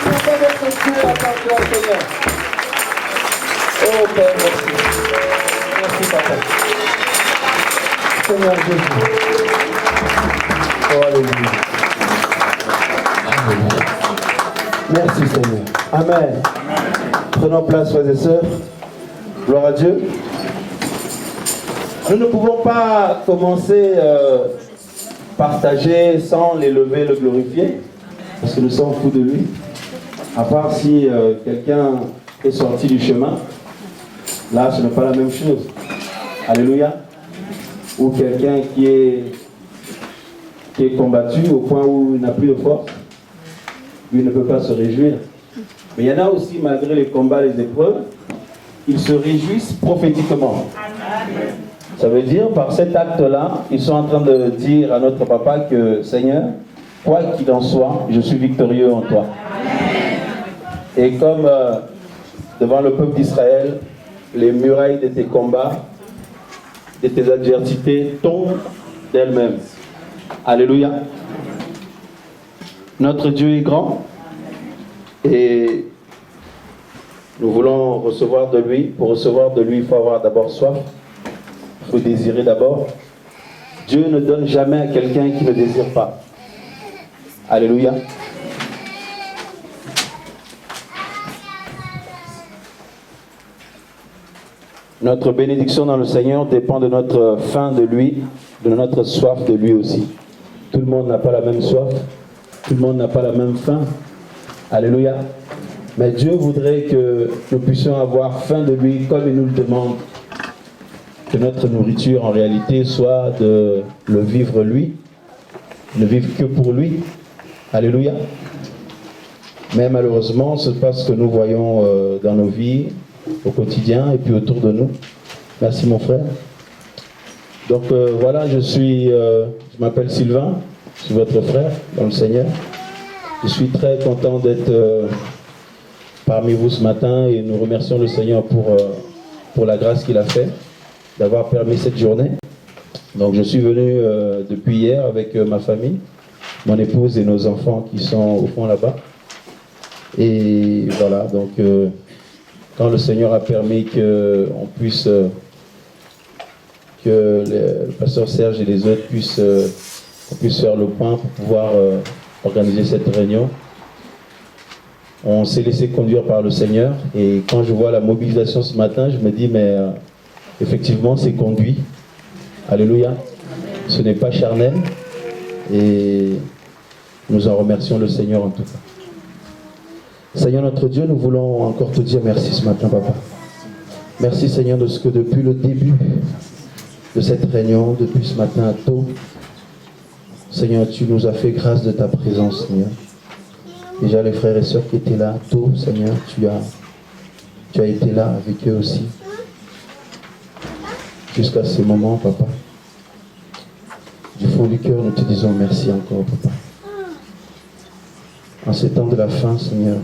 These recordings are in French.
Pourquoi votre Dieu appartient au Seigneur? Oh Père, merci. Merci Papa. Seigneur Jésus. Oh Alléluia. Merci Seigneur. Amen. Prenons place, frères et sœurs. Gloire à Dieu. Nous ne pouvons pas commencer partager sans l'élever, le glorifier, parce que nous sommes fous de lui. À part si quelqu'un est sorti du chemin, là ce n'est pas la même chose. Alléluia. Ou quelqu'un qui est combattu au point où il n'a plus de force, lui ne peut pas se réjouir. Mais il y en a aussi, malgré les combats, les épreuves, ils se réjouissent prophétiquement. Ça veut dire, par cet acte-là, ils sont en train de dire à notre papa que, Seigneur, quoi qu'il en soit, je suis victorieux en toi. Et comme devant le peuple d'Israël, les murailles de tes combats, de tes adversités tombent d'elles-mêmes. Alléluia. Notre Dieu est grand et nous voulons recevoir de lui. Pour recevoir de lui, il faut avoir d'abord soif. Il faut désirer d'abord. Dieu ne donne jamais à quelqu'un qui ne désire pas. Alléluia. Notre bénédiction dans le Seigneur dépend de notre faim de lui, de notre soif de lui aussi. Tout le monde n'a pas la même soif. Tout le monde n'a pas la même faim. Alléluia. Mais Dieu voudrait que nous puissions avoir faim de lui comme il nous le demande. Que notre nourriture en réalité soit de le vivre lui, ne vivre que pour lui. Alléluia. Mais malheureusement, ce n'est pas ce que nous voyons dans nos vies, au quotidien et puis autour de nous. Merci mon frère. Donc voilà, je m'appelle Sylvain, je suis votre frère dans le Seigneur. Je suis très content d'être parmi vous ce matin et nous remercions le Seigneur pour la grâce qu'il a fait, d'avoir permis cette journée. Donc je suis venu depuis hier avec ma famille, mon épouse et nos enfants qui sont au fond là-bas. Et voilà, donc quand le Seigneur a permis qu'on puisse, que le pasteur Serge et les autres puissent faire le point pour pouvoir organiser cette réunion, on s'est laissé conduire par le Seigneur. Et quand je vois la mobilisation ce matin, je me dis, mais effectivement, c'est conduit. Alléluia. Ce n'est pas charnel. Et nous en remercions le Seigneur en tout cas. Seigneur notre Dieu, nous voulons encore te dire merci ce matin, Papa. Merci Seigneur de ce que depuis le début de cette réunion, depuis ce matin tôt, Seigneur, tu nous as fait grâce de ta présence, Seigneur. Déjà les frères et sœurs qui étaient là tôt, Seigneur, tu as été là avec eux aussi. Jusqu'à ce moment, Papa. Du fond du cœur, nous te disons merci encore, Papa. En ces temps de la fin, Seigneur,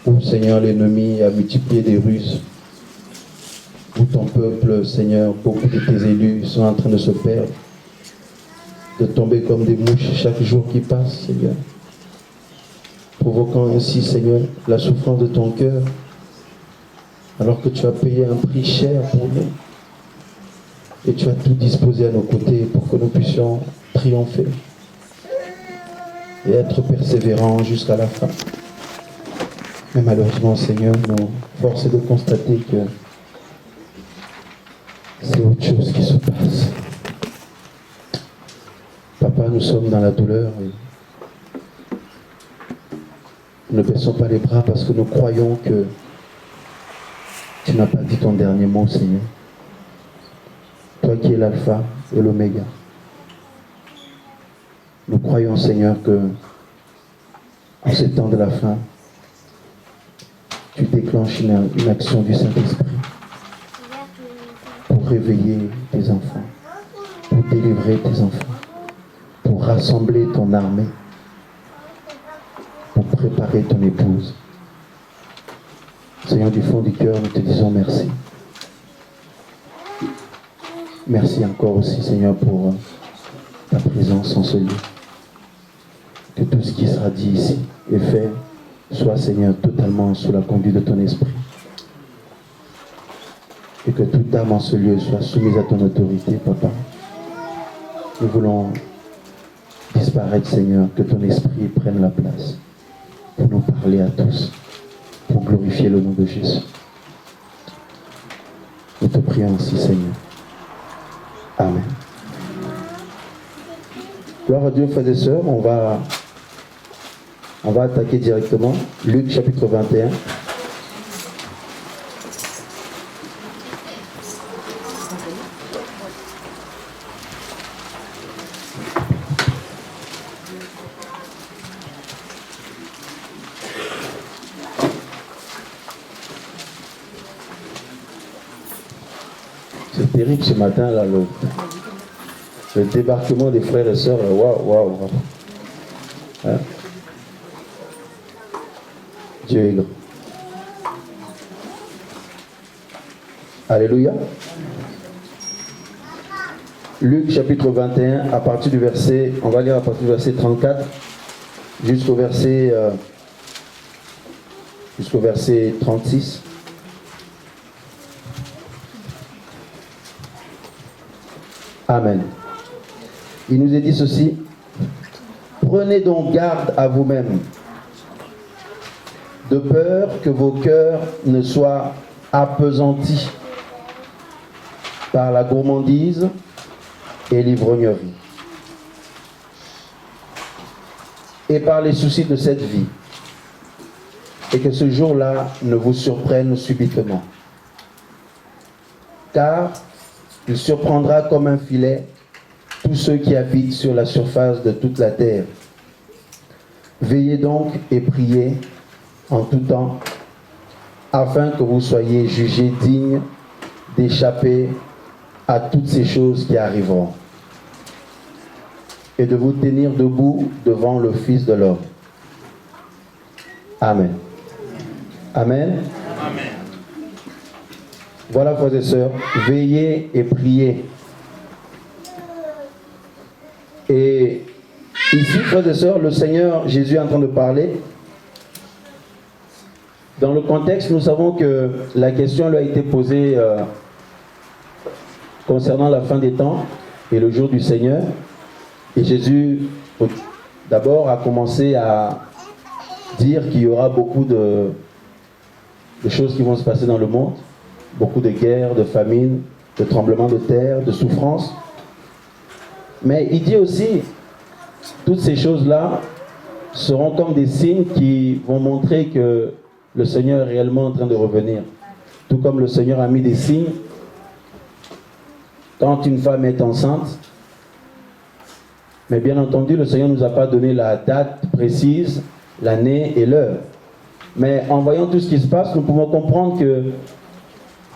où, Seigneur, l'ennemi a multiplié des ruses, où ton peuple, Seigneur, beaucoup de tes élus sont en train de se perdre, de tomber comme des mouches chaque jour qui passe, Seigneur, provoquant ainsi, Seigneur, la souffrance de ton cœur, alors que tu as payé un prix cher pour nous, et tu as tout disposé à nos côtés pour que nous puissions triompher et être persévérants jusqu'à la fin. Mais malheureusement, Seigneur, nous force est de constater que c'est autre chose qui se passe. Papa, nous sommes dans la douleur et nous ne baissons pas les bras parce que nous croyons que tu n'as pas dit ton dernier mot, Seigneur. Toi qui es l'alpha et l'oméga. Nous croyons, Seigneur, que en ces temps de la fin, tu déclenches une action du Saint-Esprit pour réveiller tes enfants, pour délivrer tes enfants, pour rassembler ton armée, pour préparer ton épouse. Seigneur, du fond du cœur, nous te disons merci. Merci encore aussi, Seigneur, pour ta présence en ce lieu. Que tout ce qui sera dit ici et fait soit, Seigneur, totalement sous la conduite de ton esprit. Et que toute âme en ce lieu soit soumise à ton autorité, Papa. Nous voulons disparaître, Seigneur, que ton esprit prenne la place pour nous parler à tous, pour glorifier le nom de Jésus. Nous te prions ainsi, Seigneur. Amen. Gloire à Dieu, frères et sœurs, on va attaquer directement Luc chapitre 21. C'est terrible ce matin, là, le débarquement des frères et sœurs. Waouh. Hein? Dieu est grand. Alléluia. Luc chapitre 21, à partir du verset, on va lire à partir du verset 34 jusqu'au verset 36. Amen. Il nous est dit ceci: prenez donc garde à vous-même, de peur que vos cœurs ne soient appesantis par la gourmandise et l'ivrognerie, et par les soucis de cette vie, et que ce jour-là ne vous surprenne subitement. Car il surprendra comme un filet tous ceux qui habitent sur la surface de toute la terre. Veillez donc et priez en tout temps, afin que vous soyez jugés dignes d'échapper à toutes ces choses qui arriveront, et de vous tenir debout devant le Fils de l'homme. Amen. Amen. Amen. Voilà, frères et sœurs, veillez et priez. Et ici, frères et sœurs, le Seigneur Jésus est en train de parler. Dans le contexte, nous savons que la question lui a été posée concernant la fin des temps et le jour du Seigneur. Et Jésus, d'abord, a commencé à dire qu'il y aura beaucoup de choses qui vont se passer dans le monde. Beaucoup de guerres, de famines, de tremblements de terre, de souffrances. Mais il dit aussi, toutes ces choses-là seront comme des signes qui vont montrer que le Seigneur est réellement en train de revenir. Tout comme le Seigneur a mis des signes quand une femme est enceinte. Mais bien entendu, le Seigneur ne nous a pas donné la date précise, l'année et l'heure. Mais en voyant tout ce qui se passe, nous pouvons comprendre que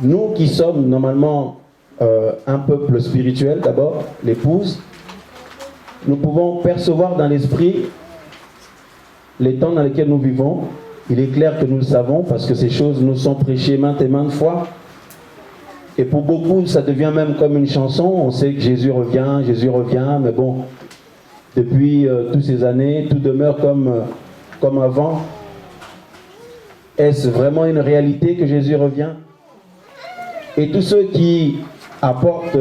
nous qui sommes normalement un peuple spirituel, d'abord, l'épouse, nous pouvons percevoir dans l'esprit les temps dans lesquels nous vivons. Il est clair que nous le savons parce que ces choses nous sont prêchées maintes et maintes fois. Et pour beaucoup, ça devient même comme une chanson. On sait que Jésus revient, mais bon, depuis toutes ces années, tout demeure comme avant. Est-ce vraiment une réalité que Jésus revient? Et tous ceux qui apportent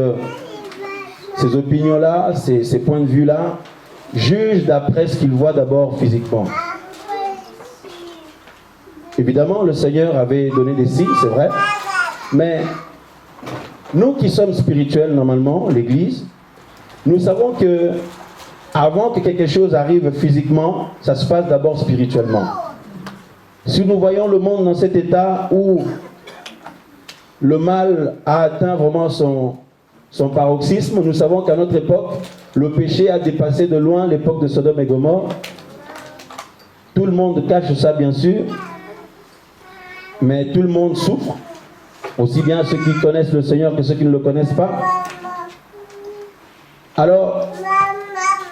ces opinions-là, ces points de vue-là, jugent d'après ce qu'ils voient d'abord physiquement. Évidemment, le Seigneur avait donné des signes, c'est vrai, mais nous qui sommes spirituels normalement, l'Église, nous savons que avant que quelque chose arrive physiquement, ça se passe d'abord spirituellement. Si nous voyons le monde dans cet état où le mal a atteint vraiment son paroxysme, nous savons qu'à notre époque, le péché a dépassé de loin l'époque de Sodome et Gomorrhe. Tout le monde cache ça, bien sûr, mais tout le monde souffre, aussi bien ceux qui connaissent le Seigneur que ceux qui ne le connaissent pas. Alors,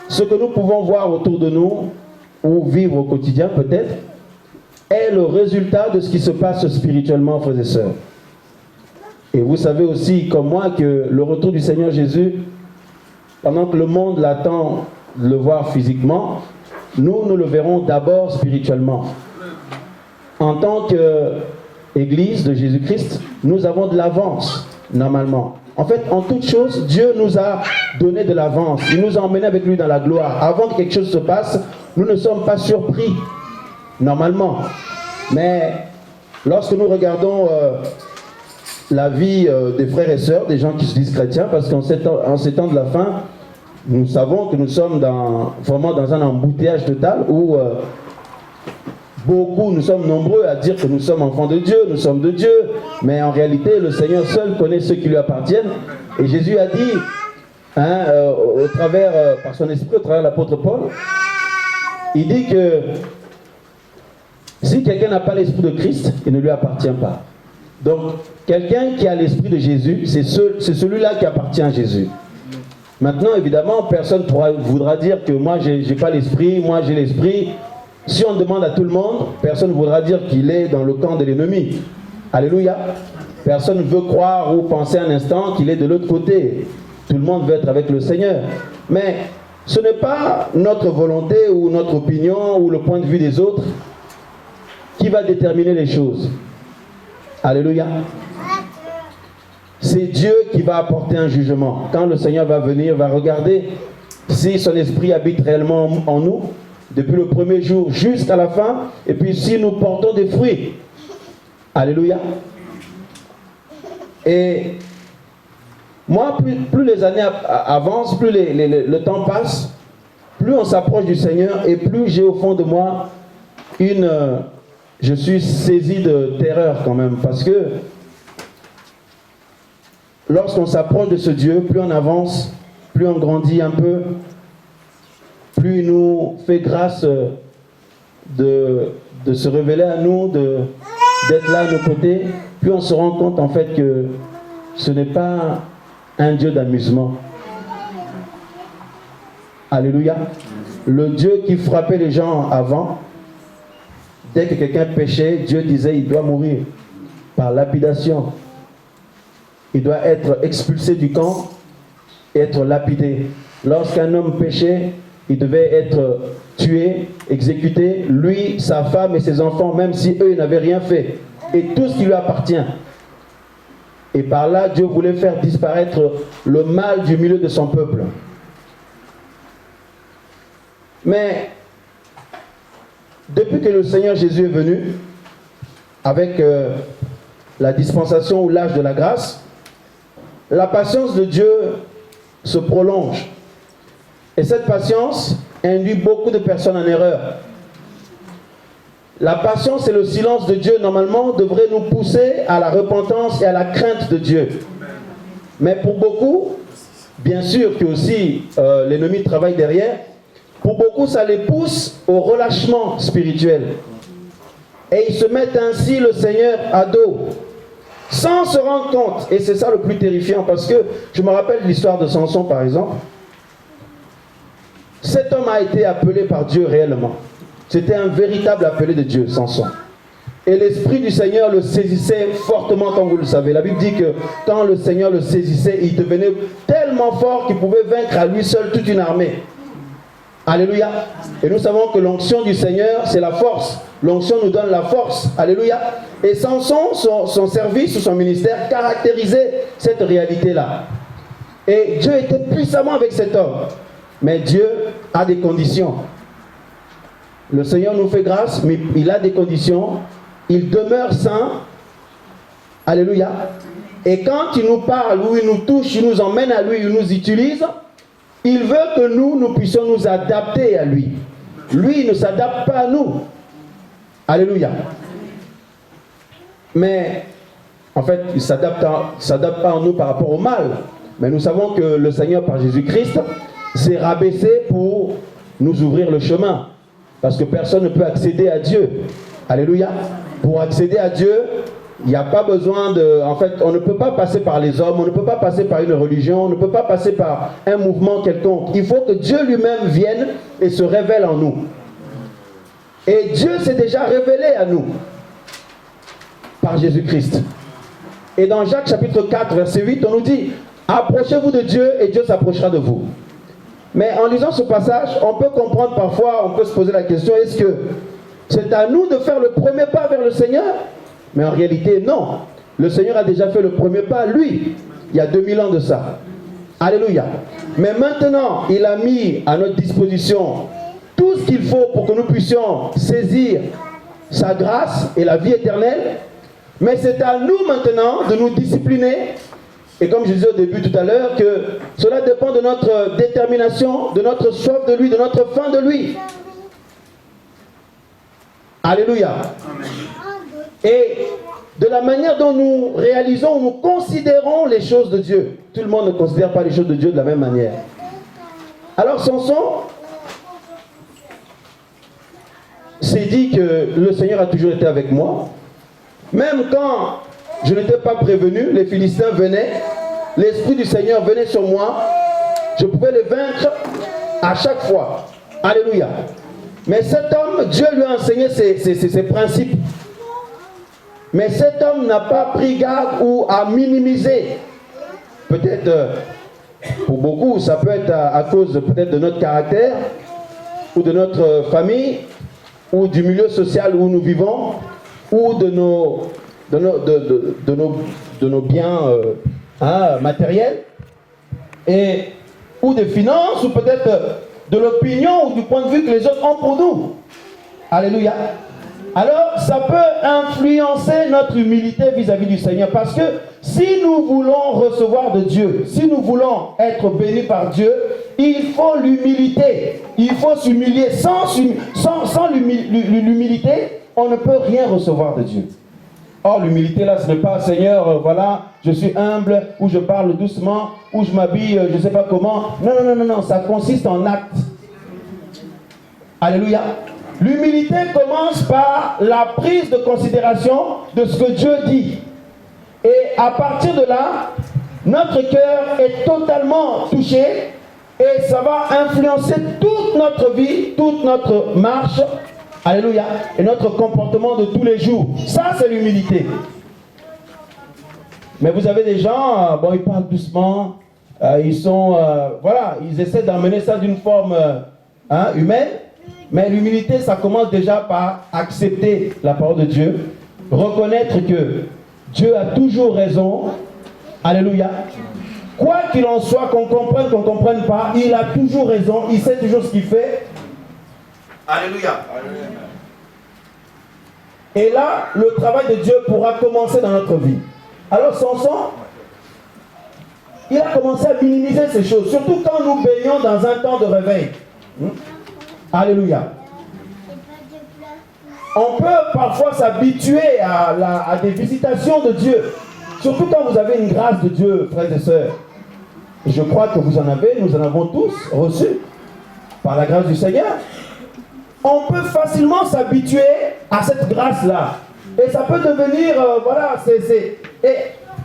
ce que nous pouvons voir autour de nous, ou vivre au quotidien peut-être, est le résultat de ce qui se passe spirituellement, frères et sœurs. Et vous savez aussi, comme moi, que le retour du Seigneur Jésus, pendant que le monde l'attend de le voir physiquement, nous le verrons d'abord spirituellement. En tant qu'Église de Jésus-Christ, nous avons de l'avance, normalement. En fait, en toute chose, Dieu nous a donné de l'avance. Il nous a emmenés avec lui dans la gloire. Avant que quelque chose se passe, nous ne sommes pas surpris, normalement. Mais lorsque nous regardons la vie des frères et sœurs, des gens qui se disent chrétiens, parce qu'en ces temps de la fin, nous savons que nous sommes vraiment dans un embouteillage total où nous sommes nombreux à dire que nous sommes enfants de Dieu, nous sommes de Dieu, mais en réalité, le Seigneur seul connaît ceux qui lui appartiennent. Et Jésus a dit, par son esprit, au travers de l'apôtre Paul, il dit que si quelqu'un n'a pas l'esprit de Christ, il ne lui appartient pas. Donc, quelqu'un qui a l'esprit de Jésus, c'est celui-là qui appartient à Jésus. Maintenant, évidemment, personne ne voudra dire que moi, je n'ai pas l'esprit, moi, j'ai l'esprit. Si on demande à tout le monde, personne ne voudra dire qu'il est dans le camp de l'ennemi. Alléluia. Personne ne veut croire ou penser un instant qu'il est de l'autre côté. Tout le monde veut être avec le Seigneur. Mais ce n'est pas notre volonté ou notre opinion ou le point de vue des autres qui va déterminer les choses. Alléluia. C'est Dieu qui va apporter un jugement. Quand le Seigneur va venir, va regarder si son esprit habite réellement en nous, depuis le premier jour jusqu'à la fin, et puis si nous portons des fruits. Alléluia. Et moi, plus les années avancent, plus le temps passe, plus on s'approche du Seigneur, et plus j'ai au fond de moi je suis saisi de terreur quand même, parce que lorsqu'on s'approche de ce Dieu, plus on avance, plus on grandit un peu, plus il nous fait grâce de se révéler à nous, d'être là à nos côtés, plus on se rend compte en fait que ce n'est pas un Dieu d'amusement. Alléluia. Le Dieu qui frappait les gens avant, dès que quelqu'un péchait, Dieu disait il doit mourir par lapidation. Il doit être expulsé du camp et être lapidé. Lorsqu'un homme péchait, il devait être tué, exécuté, lui, sa femme et ses enfants, même si eux n'avaient rien fait. Et tout ce qui lui appartient. Et par là, Dieu voulait faire disparaître le mal du milieu de son peuple. Mais depuis que le Seigneur Jésus est venu, avec la dispensation ou l'âge de la grâce, la patience de Dieu se prolonge. Et cette patience induit beaucoup de personnes en erreur. La patience et le silence de Dieu, normalement, devraient nous pousser à la repentance et à la crainte de Dieu. Mais pour beaucoup, bien sûr que aussi l'ennemi travaille derrière, pour beaucoup, ça les pousse au relâchement spirituel. Et ils se mettent ainsi le Seigneur à dos, sans se rendre compte. Et c'est ça le plus terrifiant, parce que je me rappelle l'histoire de Samson, par exemple. Cet homme a été appelé par Dieu réellement. C'était un véritable appelé de Dieu, Samson. Et l'Esprit du Seigneur le saisissait fortement, comme vous le savez. La Bible dit que quand le Seigneur le saisissait, il devenait tellement fort qu'il pouvait vaincre à lui seul toute une armée. Alléluia. Et nous savons que l'onction du Seigneur, c'est la force. L'onction nous donne la force. Alléluia. Et Samson, son service ou son ministère caractérisait cette réalité-là. Et Dieu était puissamment avec cet homme. Mais Dieu a des conditions. Le Seigneur nous fait grâce, mais il a des conditions. Il demeure saint. Alléluia. Et quand il nous parle, ou il nous touche, il nous emmène à lui, il nous utilise, il veut que nous puissions nous adapter à lui. Lui, il ne s'adapte pas à nous. Alléluia. Mais, en fait, il ne s'adapte pas à nous par rapport au mal. Mais nous savons que le Seigneur, par Jésus-Christ, s'est rabaissé pour nous ouvrir le chemin. Parce que personne ne peut accéder à Dieu. Alléluia. Pour accéder à Dieu, il n'y a pas besoin de... En fait, on ne peut pas passer par les hommes, on ne peut pas passer par une religion, on ne peut pas passer par un mouvement quelconque. Il faut que Dieu lui-même vienne et se révèle en nous. Et Dieu s'est déjà révélé à nous par Jésus-Christ. Et dans Jacques chapitre 4, verset 8, on nous dit « Approchez-vous de Dieu et Dieu s'approchera de vous. » Mais en lisant ce passage, on peut comprendre parfois, on peut se poser la question, est-ce que c'est à nous de faire le premier pas vers le Seigneur? Mais en réalité, non. Le Seigneur a déjà fait le premier pas, lui, il y a 2000 ans de ça. Alléluia. Mais maintenant, il a mis à notre disposition tout ce qu'il faut pour que nous puissions saisir sa grâce et la vie éternelle. Mais c'est à nous maintenant de nous discipliner. Et comme je disais au début tout à l'heure, que cela dépend de notre détermination, de notre soif de lui, de notre faim de lui. Alléluia. Et de la manière dont nous réalisons, nous considérons les choses de Dieu. Tout le monde ne considère pas les choses de Dieu de la même manière. Alors Samson s'est dit que le Seigneur a toujours été avec moi. Même quand je n'étais pas prévenu, les Philistins venaient, l'Esprit du Seigneur venait sur moi, je pouvais les vaincre à chaque fois. Alléluia. Mais cet homme, Dieu lui a enseigné ses principes. Mais cet homme n'a pas pris garde ou a minimisé. Peut-être, pour beaucoup, ça peut être à cause peut-être de notre caractère, ou de notre famille, ou du milieu social où nous vivons, ou de nos biens matériels, ou des finances, ou peut-être de l'opinion ou du point de vue que les autres ont pour nous. Alléluia. Alors, ça peut influencer notre humilité vis-à-vis du Seigneur. Parce que si nous voulons recevoir de Dieu, si nous voulons être bénis par Dieu, il faut l'humilité. Il faut s'humilier. Sans l'humilité, on ne peut rien recevoir de Dieu. Or, l'humilité là, ce n'est pas, Seigneur, voilà, je suis humble, ou je parle doucement, ou je m'habille, je ne sais pas comment. Non, non, non, non, non, ça consiste en acte. Alléluia. L'humilité commence par la prise de considération de ce que Dieu dit. Et à partir de là, notre cœur est totalement touché et ça va influencer toute notre vie, toute notre marche. Alléluia. Et notre comportement de tous les jours. Ça, c'est l'humilité. Mais vous avez des gens, bon, ils parlent doucement, ils essaient d'amener ça d'une forme humaine. Mais l'humilité, ça commence déjà par accepter la parole de Dieu, reconnaître que Dieu a toujours raison. Alléluia. Quoi qu'il en soit, qu'on comprenne, qu'on ne comprenne pas, il a toujours raison, il sait toujours ce qu'il fait. Alléluia. Et là, le travail de Dieu pourra commencer dans notre vie. Alors Samson, il a commencé à minimiser ces choses, surtout quand nous baignons dans un temps de réveil. Alléluia. On peut parfois s'habituer à des visitations de Dieu. Surtout quand vous avez une grâce de Dieu, frères et sœurs. Et je crois que vous en avez, nous en avons tous reçu. Par la grâce du Seigneur. On peut facilement s'habituer à cette grâce-là. Et ça peut devenir,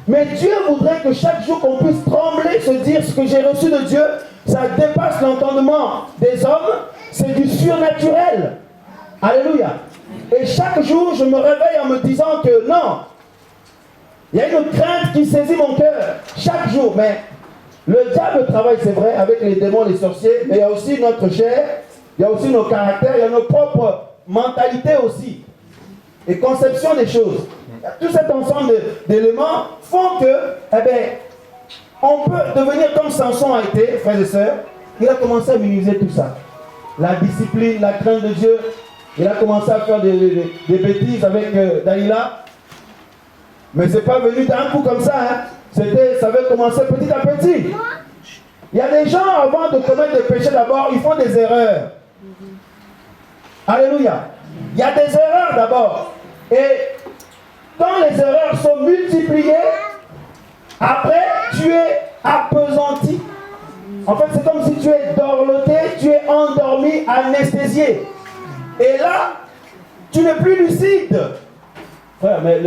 mais Dieu voudrait que chaque jour qu'on puisse trembler, se dire ce que j'ai reçu de Dieu, ça dépasse l'entendement des hommes. C'est du surnaturel. Alléluia. Et chaque jour, je me réveille en me disant que non, il y a une crainte qui saisit mon cœur. Chaque jour. Mais le diable travaille, c'est vrai, avec les démons, les sorciers. Mais il y a aussi notre chair, il y a aussi nos caractères, il y a nos propres mentalités aussi. Et conception des choses. Tout cet ensemble d'éléments font que, on peut devenir comme Samson a été, frères et sœurs. Il a commencé à minimiser tout ça. La discipline, la crainte de Dieu. Il a commencé à faire des bêtises avec Dalila. Mais ce n'est pas venu d'un coup comme ça. Ça avait commencé petit à petit. Il y a des gens, avant de commettre des péchés d'abord, ils font des erreurs. Alléluia. Il y a des erreurs d'abord. Et quand les erreurs sont multipliées, après, tu es appesanti. En fait, c'est comme si tu es dorloté, tu es endormi, anesthésié. Et là, tu n'es plus lucide. Frère, mais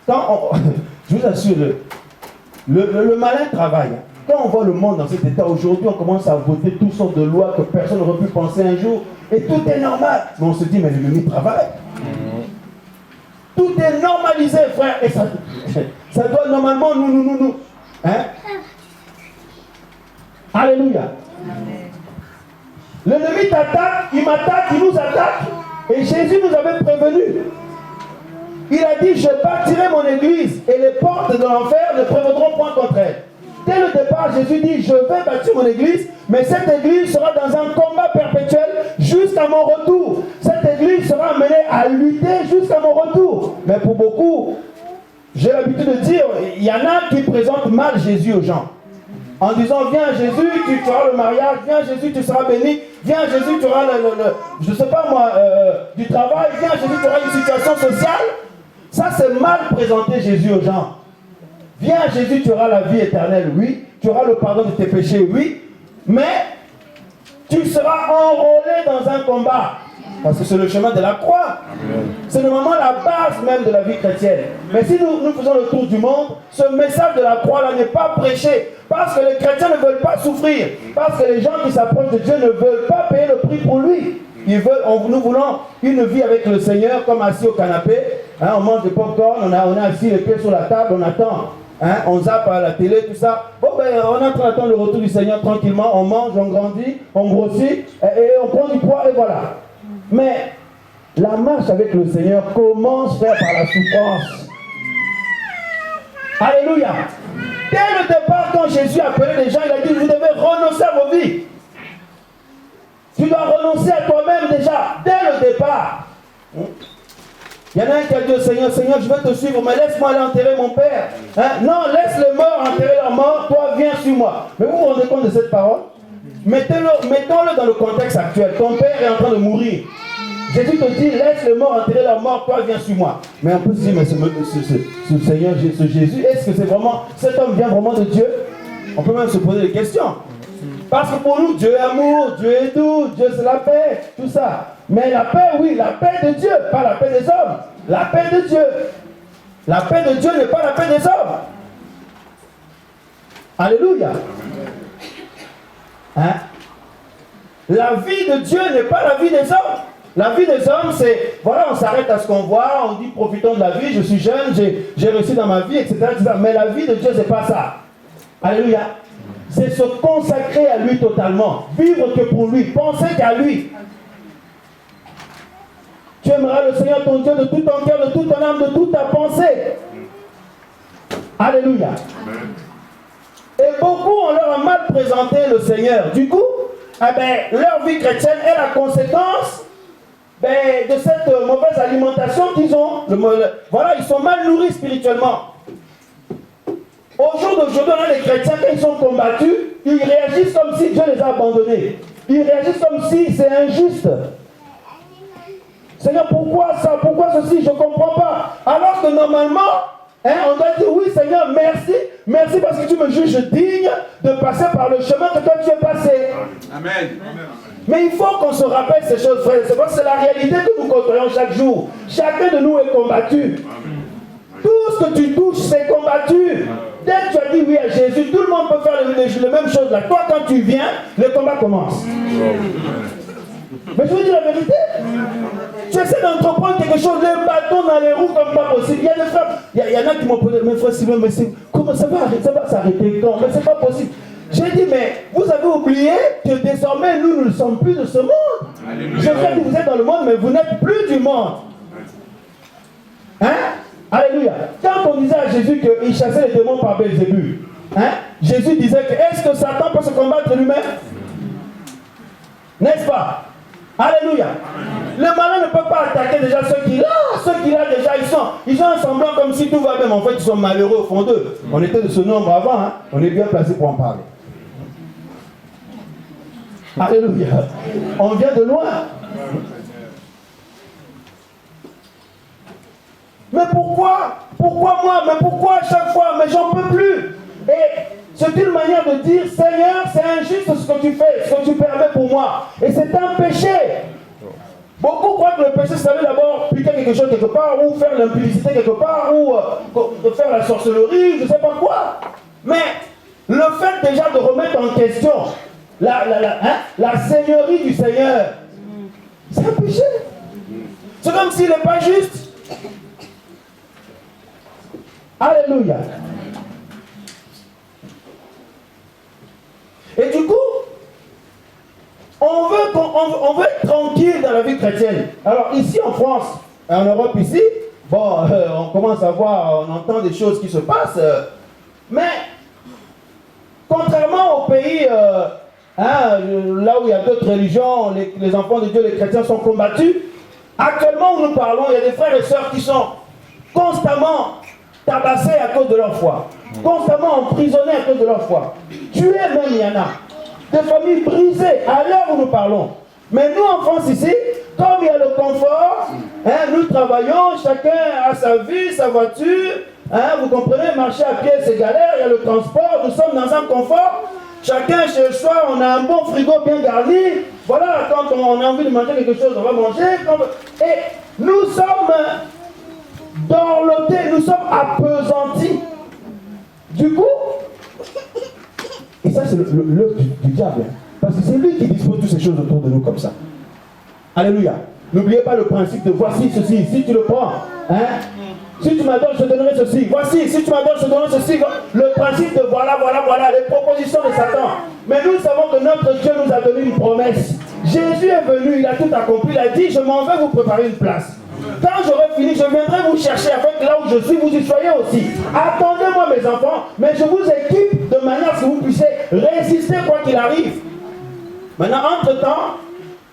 je vous assure, le malin travaille. Quand on voit le monde dans cet état, aujourd'hui, on commence à voter toutes sortes de lois que personne n'aurait pu penser un jour. Et tout est normal. Mais on se dit, mais l'ennemi travaille. Tout est normalisé, frère. Et ça doit normalement nous. Hein? Alléluia. L'ennemi t'attaque, il m'attaque, il nous attaque. Et Jésus nous avait prévenus. Il a dit, je bâtirai mon église et les portes de l'enfer ne prévaudront point contre elle. Dès le départ, Jésus dit, je vais bâtir mon église, mais cette église sera dans un combat perpétuel jusqu'à mon retour. Cette église sera amenée à lutter jusqu'à mon retour. Mais pour beaucoup, j'ai l'habitude de dire, il y en a qui présentent mal Jésus aux gens. En disant, viens Jésus, tu auras le mariage, viens Jésus, tu seras béni, viens Jésus, tu auras je ne sais pas moi, du travail, viens Jésus, tu auras une situation sociale. Ça, c'est mal présenter Jésus aux gens. Viens Jésus, tu auras la vie éternelle, oui. Tu auras le pardon de tes péchés, oui. Mais tu seras enrôlé dans un combat. Parce que c'est le chemin de la croix. C'est normalement la base même de la vie chrétienne. Mais si nous faisons le tour du monde, ce message de la croix là n'est pas prêché. Parce que les chrétiens ne veulent pas souffrir. Parce que les gens qui s'approchent de Dieu ne veulent pas payer le prix pour lui. Nous voulons une vie avec le Seigneur comme assis au canapé. Hein, on mange du popcorn, on est assis les pieds sur la table, on attend. Hein, on zappe à la télé, tout ça. Bon, ben, on est en train d'attendre le retour du Seigneur tranquillement. On mange, on grandit, on grossit et on prend du poids et voilà. Mais la marche avec le Seigneur commence faire par la souffrance. Alléluia. Dès le départ, quand Jésus appelait les gens, il a dit, vous devez renoncer à vos vies. Tu dois renoncer à toi-même déjà, dès le départ. Il y en a un qui a dit au Seigneur, Seigneur, je vais te suivre, mais laisse-moi aller enterrer mon père. Hein? Non, laisse les morts enterrer leurs morts, toi viens sur moi. Mais vous vous rendez compte de cette parole? Mettons-le dans le contexte actuel. Ton père est en train de mourir. Jésus te dit, laisse les morts enterrer leurs morts, toi viens sur moi. Mais on peut se dire, mais ce Seigneur, ce Jésus, est-ce que c'est vraiment, cet homme vient vraiment de Dieu? On peut même se poser des questions. Parce que pour nous, Dieu est amour, Dieu est doux, Dieu c'est la paix, tout ça. Mais la paix, oui, la paix de Dieu, pas la paix des hommes. La paix de Dieu. La paix de Dieu n'est pas la paix des hommes. Alléluia. Hein? La vie de Dieu n'est pas la vie des hommes. La vie des hommes, c'est, voilà, on s'arrête à ce qu'on voit, on dit profitons de la vie, je suis jeune, j'ai réussi dans ma vie, etc., etc. Mais la vie de Dieu, c'est pas ça. Alléluia. C'est se consacrer à lui totalement. Vivre que pour lui. Penser qu'à lui. Tu aimeras le Seigneur ton Dieu de tout ton cœur, de toute ton âme, de toute ta pensée. Alléluia. Et beaucoup, on leur a mal présenté le Seigneur. Du coup, leur vie chrétienne est la conséquence de cette mauvaise alimentation qu'ils ont. Voilà, ils sont mal nourris spirituellement. Au jour d'aujourd'hui, on a les chrétiens, quand ils sont combattus, ils réagissent comme si Dieu les a abandonnés. Ils réagissent comme si c'est injuste. Seigneur, pourquoi ça? Pourquoi ceci? Je ne comprends pas. Alors que normalement, on doit dire, oui Seigneur, merci. Merci parce que tu me juges digne de passer par le chemin que toi tu es passé. Amen. Mais il faut qu'on se rappelle ces choses, frères. C'est parce que c'est la réalité que nous côtoyons chaque jour. Chacun de nous est combattu. Tout ce que tu touches, c'est combattu. Dès que tu as dit oui à Jésus, tout le monde peut faire les mêmes choses là. Toi, quand tu viens, le combat commence. Mais je vous dis la vérité. Tu essaies d'entreprendre quelque chose, les bâtons dans les roues comme pas possible. Il y a des frères, il y en a qui m'ont posé, mes frères Sylvain, mais comment ça va s'arrêter quand? Mais c'est pas possible. J'ai dit, mais vous avez oublié que désormais, nous ne sommes plus de ce monde. Je sais que vous êtes dans le monde, mais vous n'êtes plus du monde. Hein? Alléluia. Quand on disait à Jésus qu'il chassait les démons par Belzébul, Jésus disait que est-ce que Satan peut se combattre lui-même? N'est-ce pas? Alléluia. Le malin ne peut pas attaquer déjà ceux qu'il a déjà, ils ont un semblant comme si tout va bien, mais en fait ils sont malheureux au fond d'eux. On était de ce nombre avant, on est bien placé pour en parler. Alléluia. On vient de loin. Mais pourquoi? Pourquoi moi? Mais pourquoi à chaque fois? Mais j'en peux plus. Et c'est une manière de dire, Seigneur, c'est injuste ce que tu fais, ce que tu permets pour moi. Et c'est un péché. Beaucoup croient que le péché, ça veut d'abord piquer quelque chose quelque part, ou faire l'impudicité quelque part, ou faire la sorcellerie, je ne sais pas quoi. Mais le fait déjà de remettre en question la seigneurie du Seigneur, c'est un péché. C'est comme s'il n'est pas juste. Alléluia. Et du coup, On veut être tranquille dans la vie chrétienne. Alors ici en France, en Europe ici, bon, on commence à voir, on entend des choses qui se passent, mais contrairement aux pays là où il y a d'autres religions, les enfants de Dieu, les chrétiens sont combattus, actuellement où nous parlons, il y a des frères et sœurs qui sont constamment tabassés à cause de leur foi, constamment emprisonnés à cause de leur foi, tués même, il y en a. Des familles brisées à l'heure où nous parlons. Mais nous en France ici, comme il y a le confort, nous travaillons, chacun a sa vie, sa voiture, vous comprenez, marcher à pied c'est galère, il y a le transport, nous sommes dans un confort, chacun chez soi, on a un bon frigo bien garni, voilà, quand on a envie de manger quelque chose, on va manger, et nous sommes dorlotés, nous sommes appesantis. Du coup, et ça, c'est l'œuvre du diable. Parce que c'est lui qui dispose toutes ces choses autour de nous comme ça. Alléluia. N'oubliez pas le principe de voici ceci. Si tu le prends, si tu m'adores, je te donnerai ceci. Voici, si tu m'adores, je te donnerai ceci. Le principe de voilà, les propositions de Satan. Mais nous savons que notre Dieu nous a donné une promesse. Jésus est venu, il a tout accompli. Il a dit, je m'en vais vous préparer une place. Quand j'aurai fini, je viendrai vous chercher avec là où je suis, vous y soyez aussi. Attendez-moi mes enfants, mais je vous équipe de manière à ce que vous puissiez résister quoi qu'il arrive. Maintenant, entre-temps,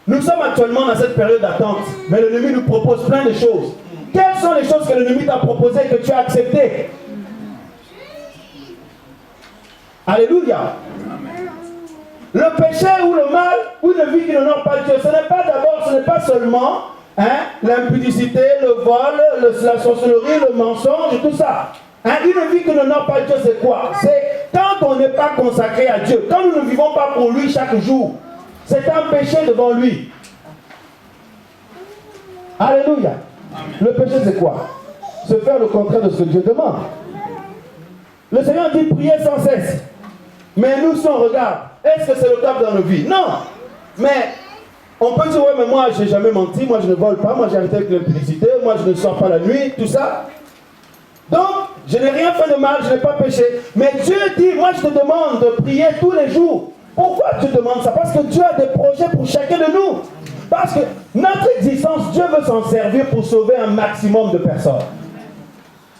nous sommes actuellement dans cette période d'attente, mais l'ennemi nous propose plein de choses. Quelles sont les choses que l'ennemi t'a proposées et que tu as acceptées? Alléluia. Le péché ou le mal ou une vie qui n'honore pas Dieu, ce n'est pas d'abord, ce n'est pas seulement l'impudicité, le vol, la sorcellerie, le mensonge, tout ça. Une vie qui n'honore pas Dieu, c'est quoi? C'est quand on n'est pas consacré à Dieu, quand nous ne vivons pas pour lui chaque jour. C'est un péché devant lui. Alléluia. Amen. Le péché, c'est quoi? Se faire le contraire de ce que Dieu demande. Le Seigneur dit prier sans cesse. Mais nous, si on regarde, est-ce que c'est le cas dans nos vies? Non. Mais on peut dire, ouais, mais moi, je n'ai jamais menti, moi, je ne vole pas, moi, j'ai arrêté avec l'impudicité, moi, je ne sors pas la nuit, tout ça. Donc, je n'ai rien fait de mal, je n'ai pas péché. Mais Dieu dit, moi, je te demande de prier tous les jours. Pourquoi tu demandes ça? Parce que Dieu a des projets pour chacun de nous. Parce que notre existence, Dieu veut s'en servir pour sauver un maximum de personnes.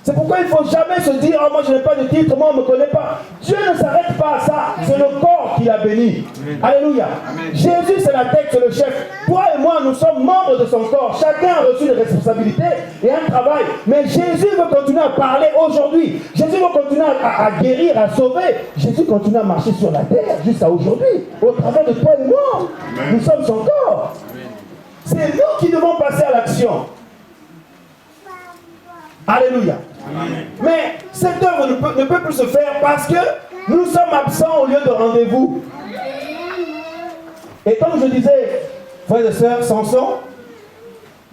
C'est pourquoi il ne faut jamais se dire, oh, moi je n'ai pas de titre, moi on ne me connaît pas. Dieu ne s'arrête pas à ça. C'est le corps qui l'a béni. Amen. Alléluia. Amen. Jésus c'est la tête, c'est le chef. Toi et moi, nous sommes membres de son corps. Chacun a reçu des responsabilités et un travail. Mais Jésus veut continuer à parler aujourd'hui. Jésus veut continuer à guérir, à sauver. Jésus continue à marcher sur la terre jusqu'à aujourd'hui. Au travers de toi et moi. Amen. Nous sommes son corps. C'est nous qui devons passer à l'action. Alléluia. Amen. Mais cette œuvre ne peut plus se faire parce que nous sommes absents au lieu de rendez-vous. Et comme je disais, frères et sœurs, Samson,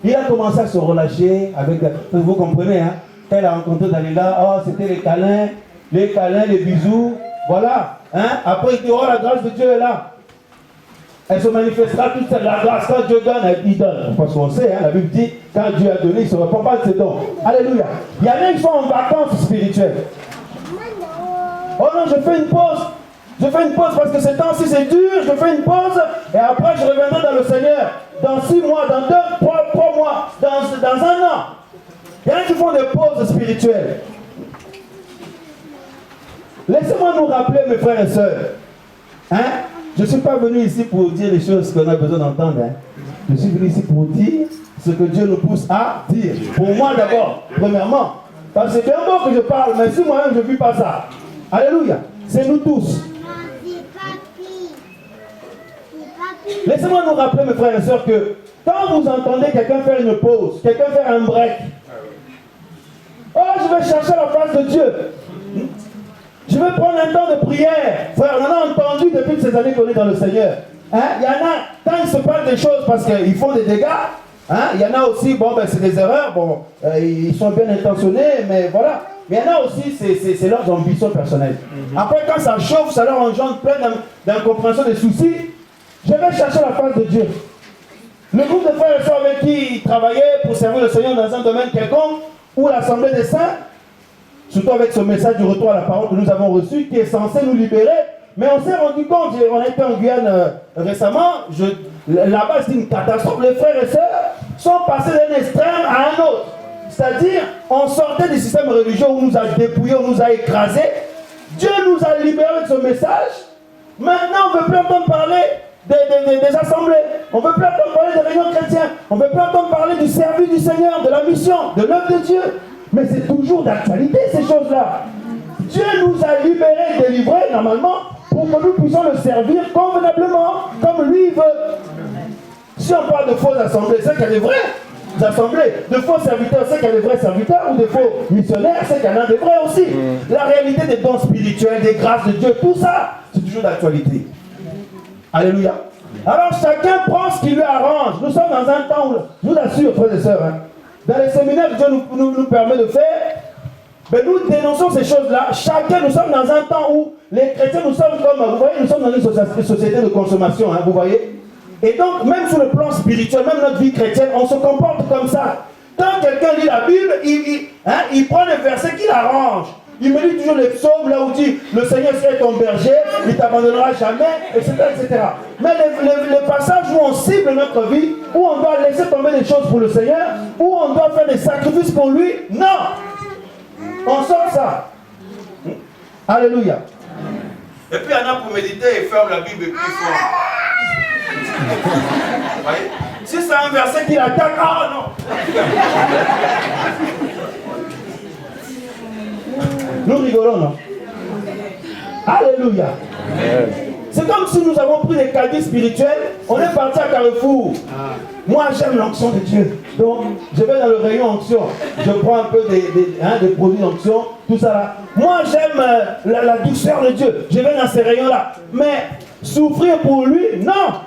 il a commencé à se relâcher avec, vous comprenez, quand il a rencontré Dalila, oh c'était les câlins, les bisous, voilà. Après il dit, oh la grâce de Dieu est là. Elle se manifestera toute la grâce. Quand Dieu donne, il donne. Parce qu'on sait, la Bible dit, quand Dieu a donné, il ne se répand pas de ses dons. Alléluia. Il y en a qui sont en vacances spirituelles. Oh non, je fais une pause. Je fais une pause parce que ces temps-ci c'est dur. Je fais une pause et après je reviendrai dans le Seigneur. Dans 6 mois, dans 2, 3 mois, dans 1 an. Il y en a qui font des pauses spirituelles. Laissez-moi nous rappeler, mes frères et sœurs. Je ne suis pas venu ici pour dire les choses qu'on a besoin d'entendre. Je suis venu ici pour dire ce que Dieu nous pousse à dire. Pour moi d'abord, premièrement. Parce que c'est bien beau que je parle, mais si moi-même je ne vis pas ça. Alléluia. C'est nous tous. Laissez-moi nous rappeler, mes frères et sœurs, que quand vous entendez quelqu'un faire une pause, quelqu'un faire un break, oh, je vais chercher la face de Dieu. Je vais prendre un temps de prière. Frère, on en a entendu depuis ces années qu'on est dans le Seigneur. Il y en a, quand il se passe des choses parce qu'ils font des dégâts, il y en a aussi, bon, ben, c'est des erreurs, bon, ils sont bien intentionnés, mais voilà. Mais il y en a aussi, c'est leurs ambitions personnelles. Après, quand ça chauffe, ça leur engendre plein d'incompréhension, des soucis. Je vais chercher la face de Dieu. Le groupe de frères et sœurs avec qui ils travaillaient pour servir le Seigneur dans un domaine quelconque, ou l'Assemblée des Saints, surtout avec ce message du retour à la parole que nous avons reçu, qui est censé nous libérer, Mais on s'est rendu compte, on a été en Guyane récemment, là-bas c'est une catastrophe. Les frères et sœurs sont passés d'un extrême à un autre. C'est-à-dire, on sortait du système religieux où on nous a dépouillés, on nous a écrasés. Dieu nous a libérés avec ce message. Maintenant, on ne veut plus entendre parler des assemblées. On ne veut plus entendre parler des réunions chrétiennes. On ne veut plus entendre parler du service du Seigneur, de la mission, de l'œuvre de Dieu. Mais c'est toujours d'actualité, ces choses-là. Dieu nous a libérés et délivrés, normalement, pour que nous puissions le servir convenablement, comme lui veut. Si on parle de fausses assemblées, c'est qu'il y a des vraies assemblées. De faux serviteurs, c'est qu'il y a des vrais serviteurs, ou de faux missionnaires, c'est qu'il y en a des vrais aussi. La réalité des dons spirituels, des grâces de Dieu, tout ça, c'est toujours d'actualité. Alléluia. Alors chacun prend ce qui lui arrange. Nous sommes dans un temps où, je vous assure, frères et sœurs, dans les séminaires que Dieu nous permet de faire, ben nous dénonçons ces choses-là. Chacun, nous sommes dans un temps où les chrétiens, nous sommes comme, vous voyez, nous sommes dans une société de consommation, vous voyez. Et donc, même sur le plan spirituel, même notre vie chrétienne, on se comporte comme ça. Quand quelqu'un lit la Bible, il prend les versets qu'il arrange. Il me lit toujours les psaumes, là où dit « Le Seigneur serait ton berger, il ne t'abandonnera jamais, etc. etc. » Mais les passages où on cible notre vie, où on doit laisser tomber des choses pour le Seigneur, où on doit faire des sacrifices pour lui, non. On sort ça. Alléluia. Et puis il y en a pour méditer et ferme la Bible et puis fort. Voyez? Si c'est un verset qui attaque, ah non. Nous rigolons, non? Alléluia. C'est comme si nous avons pris des caddies spirituels, on est parti à Carrefour. Moi j'aime l'onction de Dieu. Donc je vais dans le rayon onction. Je prends un peu des produits d'onction, tout ça là. Moi j'aime la douceur de Dieu. Je vais dans ces rayons-là. Mais souffrir pour lui, non.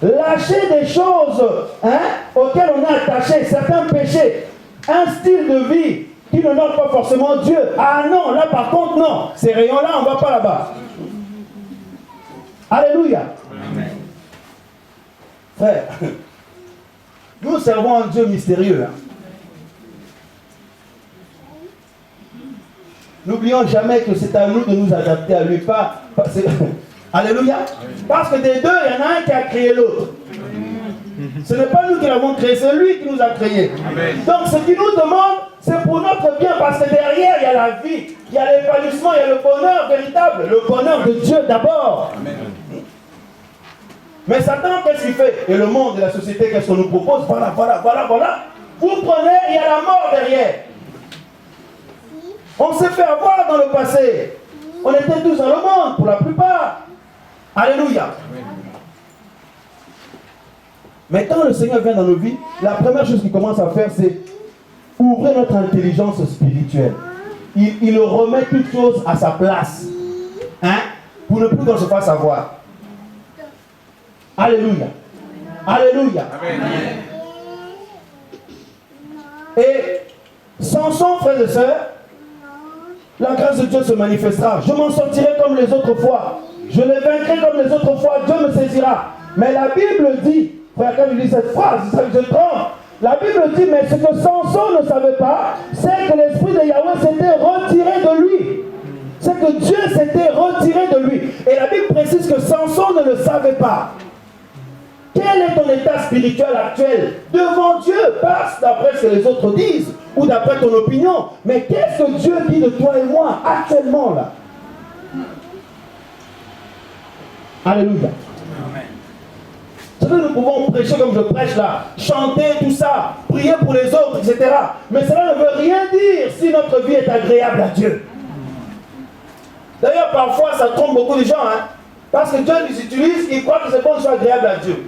Lâcher des choses auxquelles on est attaché, certains péchés, un style de vie qui n'honore pas forcément Dieu. Ah non, là par contre non. Ces rayons-là, on ne va pas là-bas. Alléluia. Amen. Frère, nous servons un Dieu mystérieux. N'oublions jamais que c'est à nous de nous adapter à lui. Alléluia. Parce que des deux, il y en a un qui a créé l'autre. Ce n'est pas nous qui l'avons créé, c'est lui qui nous a créés. Amen. Donc ce qu'il nous demande, c'est pour notre bien, parce que derrière, il y a la vie, il y a l'épanouissement, il y a le bonheur véritable, le bonheur de Dieu d'abord. Mais Satan, qu'est-ce qu'il fait? Et le monde et la société, qu'est-ce qu'on nous propose? Voilà. Vous prenez, il y a la mort derrière. On s'est fait avoir dans le passé. On était tous dans le monde, pour la plupart. Alléluia. Amen. Mais quand le Seigneur vient dans nos vies, la première chose qu'il commence à faire, c'est ouvrir notre intelligence spirituelle. Il remet toutes choses à sa place. Pour ne plus qu'on se fasse avoir. Alléluia. Alléluia. Amen. Et Samson, frères et sœurs, la grâce de Dieu se manifestera. Je m'en sortirai comme les autres fois. Je les vaincrai comme les autres fois. Dieu me saisira. Mais la Bible dit, frère, quand je dis cette phrase, c'est ça que je trompe. La Bible dit, mais ce que Samson ne savait pas, c'est que l'esprit de Yahweh s'était retiré de lui. C'est que Dieu s'était retiré de lui. Et la Bible précise que Samson ne le savait pas. Quel est ton état spirituel actuel devant Dieu? Pas d'après ce que les autres disent ou d'après ton opinion. Mais qu'est-ce que Dieu dit de toi et moi actuellement là? Alléluia. Amen. Nous pouvons prêcher comme je prêche là, chanter tout ça, prier pour les autres, etc. Mais cela ne veut rien dire si notre vie est agréable à Dieu. D'ailleurs, parfois, ça trompe beaucoup de gens. Parce que Dieu les utilise, ils croient que c'est bon de soit agréable à Dieu.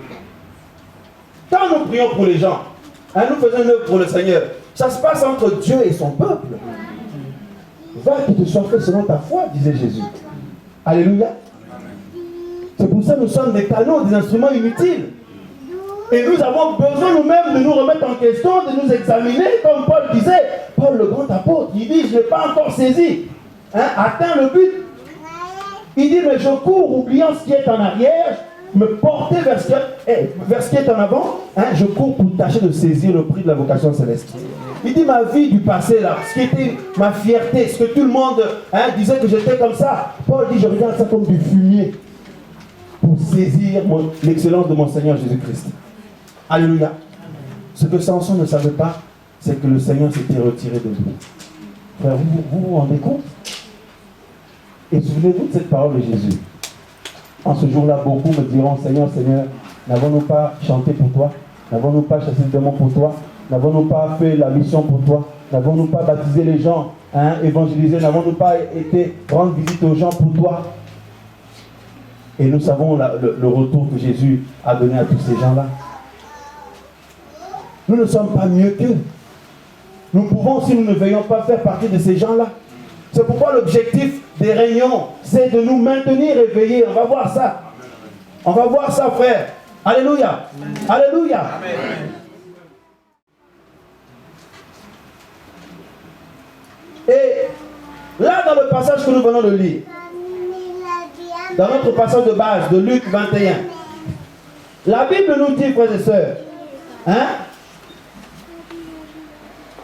Quand nous prions pour les gens, nous faisons une œuvre pour le Seigneur, ça se passe entre Dieu et son peuple. Va qu'il te soit fait selon ta foi, disait Jésus. Alléluia. C'est pour ça que nous sommes des canaux, des instruments inutiles. Et nous avons besoin nous-mêmes de nous remettre en question, de nous examiner, comme Paul disait. Paul, le grand apôtre, il dit, je n'ai pas encore saisi, atteint le but. Il dit, mais je cours, oubliant ce qui est en arrière, me porter vers ce qui est en avant, je cours pour tâcher de saisir le prix de la vocation céleste. Il dit ma vie du passé là, ce qui était ma fierté, ce que tout le monde disait que j'étais comme ça. Paul dit je regarde ça comme du fumier pour saisir l'excellence de mon Seigneur Jésus-Christ. Alléluia. Ce que Samson ne savait pas, c'est que le Seigneur s'était retiré de lui. Frère, vous rendez compte? Et souvenez-vous de cette parole de Jésus. En ce jour-là, beaucoup me diront, Seigneur, Seigneur, n'avons-nous pas chanté pour toi? N'avons-nous pas chassé le démon pour toi? N'avons-nous pas fait la mission pour toi? N'avons-nous pas baptisé les gens, évangélisé? N'avons-nous pas été rendre visite aux gens pour toi? Et nous savons le retour que Jésus a donné à tous ces gens-là. Nous ne sommes pas mieux qu'eux. Nous pouvons, si nous ne veillons pas, faire partie de ces gens-là. C'est pourquoi l'objectif des réunions, c'est de nous maintenir éveillés. On va voir ça. On va voir ça, frère. Alléluia. Alléluia. Amen. Et là, dans le passage que nous venons de lire, dans notre passage de base de Luc 21, la Bible nous dit, frères et sœurs,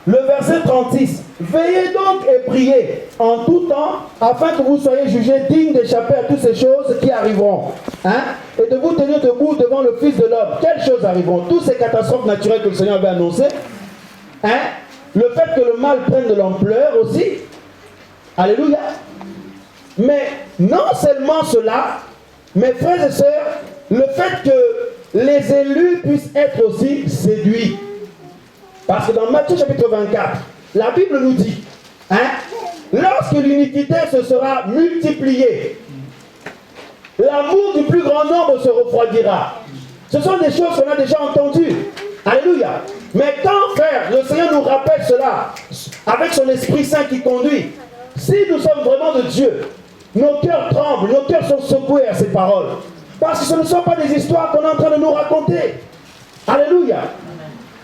le verset 36, veillez donc et priez en tout temps, afin que vous soyez jugés dignes d'échapper à toutes ces choses qui arriveront, et de vous tenir debout devant le Fils de l'homme. Quelles choses arriveront? Toutes ces catastrophes naturelles que le Seigneur avait annoncées, le fait que le mal prenne de l'ampleur aussi, alléluia. Mais non seulement cela, mes frères et sœurs, le fait que les élus puissent être aussi séduits. Parce que dans Matthieu chapitre 24, la Bible nous dit, lorsque l'iniquité se sera multipliée, l'amour du plus grand nombre se refroidira. Ce sont des choses qu'on a déjà entendues. Alléluia. Mais quand, frère, le Seigneur nous rappelle cela, avec son Esprit Saint qui conduit, si nous sommes vraiment de Dieu, nos cœurs tremblent, nos cœurs sont secoués à ces paroles. Parce que ce ne sont pas des histoires qu'on est en train de nous raconter. Alléluia.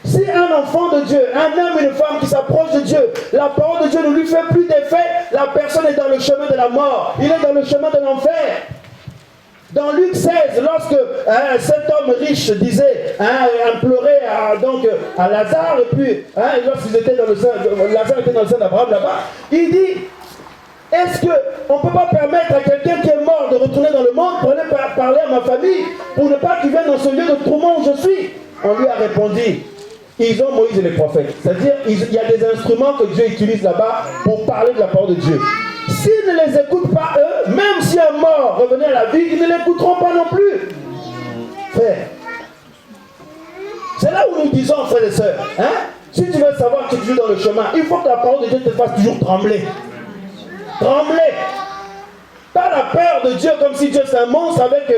Si un enfant de Dieu, un homme et une femme qui s'approchent de Dieu, la parole de Dieu ne lui fait plus d'effet, la personne est dans le chemin de la mort, il est dans le chemin de l'enfer. Dans Luc 16, lorsque cet homme riche disait, implorait à Lazare, et puis lorsqu'ils étaient dans le sein, Lazare était dans le sein d'Abraham là-bas, il dit, est-ce qu'on ne peut pas permettre à quelqu'un qui est mort de retourner dans le monde pour aller parler à ma famille, pour ne pas qu'il vienne dans ce lieu de tourment où je suis? On lui a répondu, ils ont Moïse et les prophètes. C'est-à-dire, il y a des instruments que Dieu utilise là-bas pour parler de la parole de Dieu. S'ils ne les écoutent pas eux, même si un mort revenait à la vie, ils ne l'écouteront pas non plus. Frère, c'est là où nous disons, frères et sœurs, si tu veux savoir que tu es dans le chemin, il faut que la parole de Dieu te fasse toujours trembler. Trembler. Pas la peur de Dieu comme si Dieu c'est un monstre avec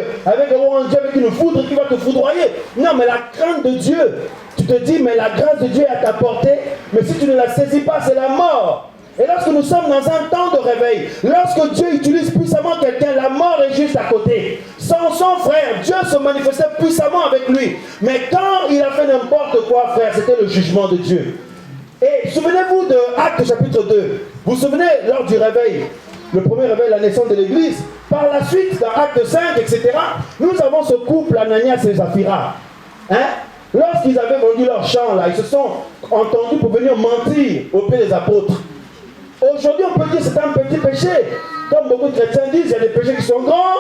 une foudre qui va te foudroyer. Non, mais la crainte de Dieu. Tu te dis, mais la grâce de Dieu est à ta portée, mais si tu ne la saisis pas, c'est la mort. Et lorsque nous sommes dans un temps de réveil, lorsque Dieu utilise puissamment quelqu'un, la mort est juste à côté. Sans son frère, Dieu se manifestait puissamment avec lui. Mais quand il a fait n'importe quoi, frère, c'était le jugement de Dieu. Et souvenez-vous de Actes chapitre 2. Vous vous souvenez, lors du réveil, le premier réveil, la naissance de l'église. Par la suite, dans Acte 5, etc., nous avons ce couple, Ananias et Saphira. Lorsqu'ils avaient vendu leur champ, là, ils se sont entendus pour venir mentir au pied des apôtres. Aujourd'hui, on peut dire que c'est un petit péché. Comme beaucoup de chrétiens disent, il y a des péchés qui sont grands.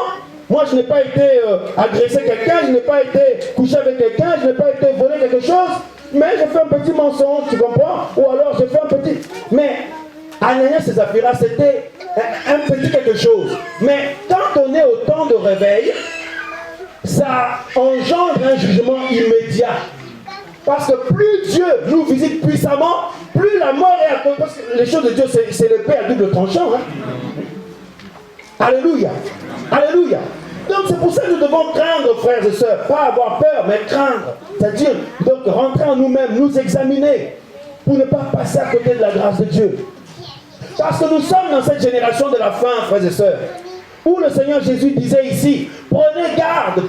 Moi, je n'ai pas été agressé quelqu'un, je n'ai pas été couché avec quelqu'un, je n'ai pas été volé quelque chose, mais j'ai fait un petit mensonge, tu comprends? Ou alors j'ai fait un petit... Mais Ananias et Saphira, c'était un petit quelque chose. Mais quand on est au temps de réveil, ça engendre un jugement immédiat. Parce que plus Dieu nous visite puissamment, plus la mort est à côté. Parce que les choses de Dieu, c'est l'épée à double tranchant. Alléluia. Alléluia. Donc c'est pour ça que nous devons craindre, frères et sœurs. Pas avoir peur, mais craindre. C'est-à-dire, donc rentrer en nous-mêmes, nous examiner, pour ne pas passer à côté de la grâce de Dieu. Parce que nous sommes dans cette génération de la fin, frères et sœurs, où le Seigneur Jésus disait ici, prenez garde,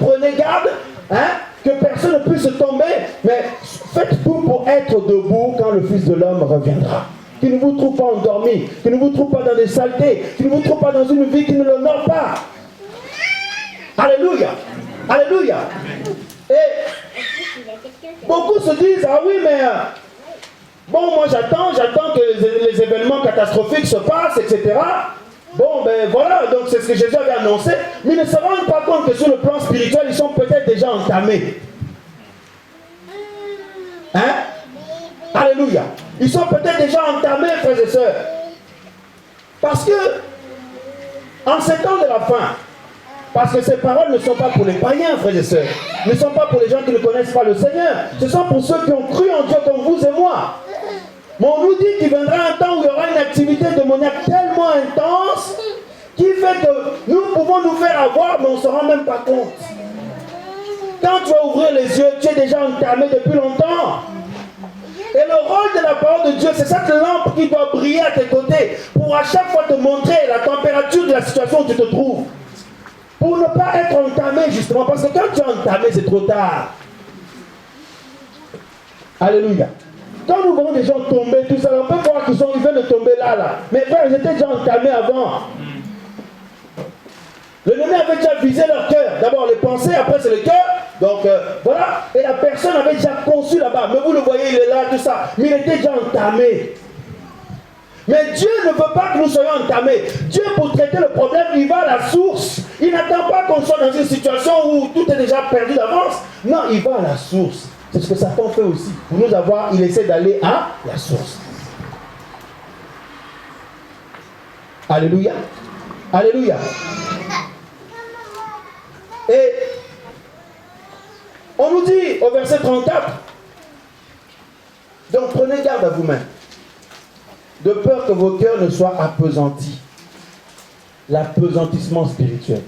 que personne ne puisse tomber, mais faites tout pour être debout quand le Fils de l'homme reviendra. Qu'il ne vous trouve pas endormi, qu'il ne vous trouve pas dans des saletés, qu'il ne vous trouve pas dans une vie qui ne l'honore pas. Alléluia. Alléluia. Et beaucoup se disent, ah oui, mais Bon, moi j'attends que les événements catastrophiques se passent, etc. Bon, ben voilà, donc c'est ce que Jésus avait annoncé. Mais ils ne se rendent pas compte que sur le plan spirituel, ils sont peut-être déjà entamés. Hein? Alléluia. Ils sont peut-être déjà entamés, frères et sœurs. Parce que, en ces temps de la fin, parce que ces paroles ne sont pas pour les païens, frères et sœurs, ne sont pas pour les gens qui ne connaissent pas le Seigneur, ce sont pour ceux qui ont cru en Dieu comme vous et moi. Mais on nous dit qu'il viendra un temps où il y aura une activité démoniaque tellement intense qui fait que nous pouvons nous faire avoir, mais on ne se rend même pas compte. Quand tu vas ouvrir les yeux, tu es déjà entamé depuis longtemps. Et le rôle de la parole de Dieu, c'est cette lampe qui doit briller à tes côtés pour à chaque fois te montrer la température de la situation où tu te trouves. Pour ne pas être entamé, justement, parce que quand tu es entamé, c'est trop tard. Alléluia. Quand nous voyons des gens tomber, tout ça, on peut voir qu'ils viennent de tomber là. Mais frère, ils étaient déjà entamés avant. L'ennemi avait déjà visé leur cœur. D'abord les pensées, après c'est le cœur. Donc voilà. Et la personne avait déjà conçu là-bas. Mais vous le voyez, il est là, tout ça. Mais il était déjà entamé. Mais Dieu ne veut pas que nous soyons entamés. Dieu, pour traiter le problème, il va à la source. Il n'attend pas qu'on soit dans une situation où tout est déjà perdu d'avance. Non, il va à la source. C'est ce que Satan fait aussi. Pour nous avoir, il essaie d'aller à la source. Alléluia. Alléluia. Et on nous dit au verset 34, donc prenez garde à vous-même, de peur que vos cœurs ne soient appesantis. L'apesantissement spirituel,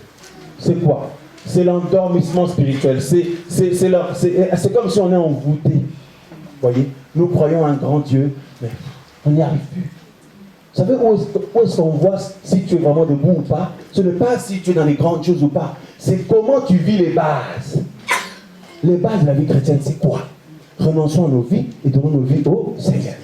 c'est quoi? C'est l'endormissement spirituel. C'est comme si on est envoûté. Vous voyez, nous croyons un grand Dieu, mais on n'y arrive plus. Vous savez où est-ce qu'on voit si tu es vraiment debout ou pas? Ce n'est pas si tu es dans les grandes choses ou pas. C'est comment tu vis les bases. Les bases de la vie chrétienne, c'est quoi? Renonçons à nos vies et donnons nos vies au Seigneur.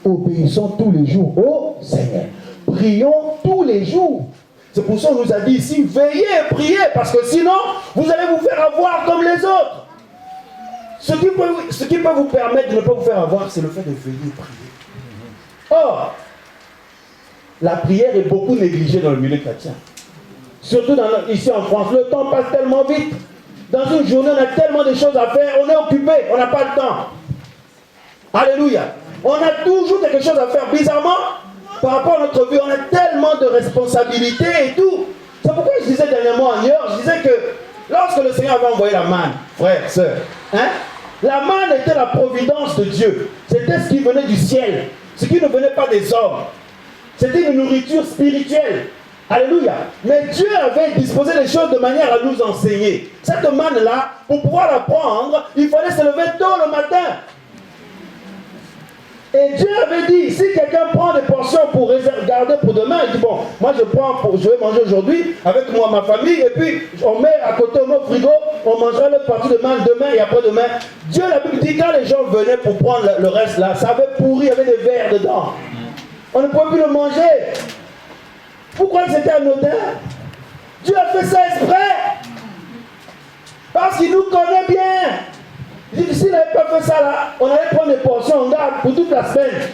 Obéissons tous les jours au Seigneur. Prions tous les jours. C'est pour ça qu'on nous a dit ici, veillez et priez, parce que sinon, vous allez vous faire avoir comme les autres. Ce qui peut vous permettre de ne pas vous faire avoir, c'est le fait de veiller et prier. Or, la prière est beaucoup négligée dans le milieu chrétien. Surtout ici en France, le temps passe tellement vite. Dans une journée, on a tellement de choses à faire, on est occupé, on n'a pas le temps. Alléluia. On a toujours quelque chose à faire. Bizarrement, par rapport à notre vie, on a tellement de responsabilités et tout. C'est pourquoi je disais dernièrement en New York, je disais que lorsque le Seigneur avait envoyé la manne, frère, sœur, la manne était la providence de Dieu. C'était ce qui venait du ciel, ce qui ne venait pas des hommes. C'était une nourriture spirituelle. Alléluia. Mais Dieu avait disposé les choses de manière à nous enseigner. Cette manne-là, pour pouvoir la prendre, il fallait se lever tôt le matin. Et Dieu avait dit, si quelqu'un prend des portions pour garder pour demain, il dit, bon, moi je vais manger aujourd'hui avec moi, ma famille, et puis on met à côté au frigo, on mangera le partie demain et après-demain. Dieu, la Bible dit, quand les gens venaient pour prendre le reste là, ça avait pourri, il y avait des vers dedans. On ne pouvait plus le manger. Pourquoi c'était anodin? Dieu a fait ça exprès. Parce qu'il nous connaît bien. Il dit que s'il n'avait pas fait ça là, on allait prendre des portions en garde pour toute la semaine.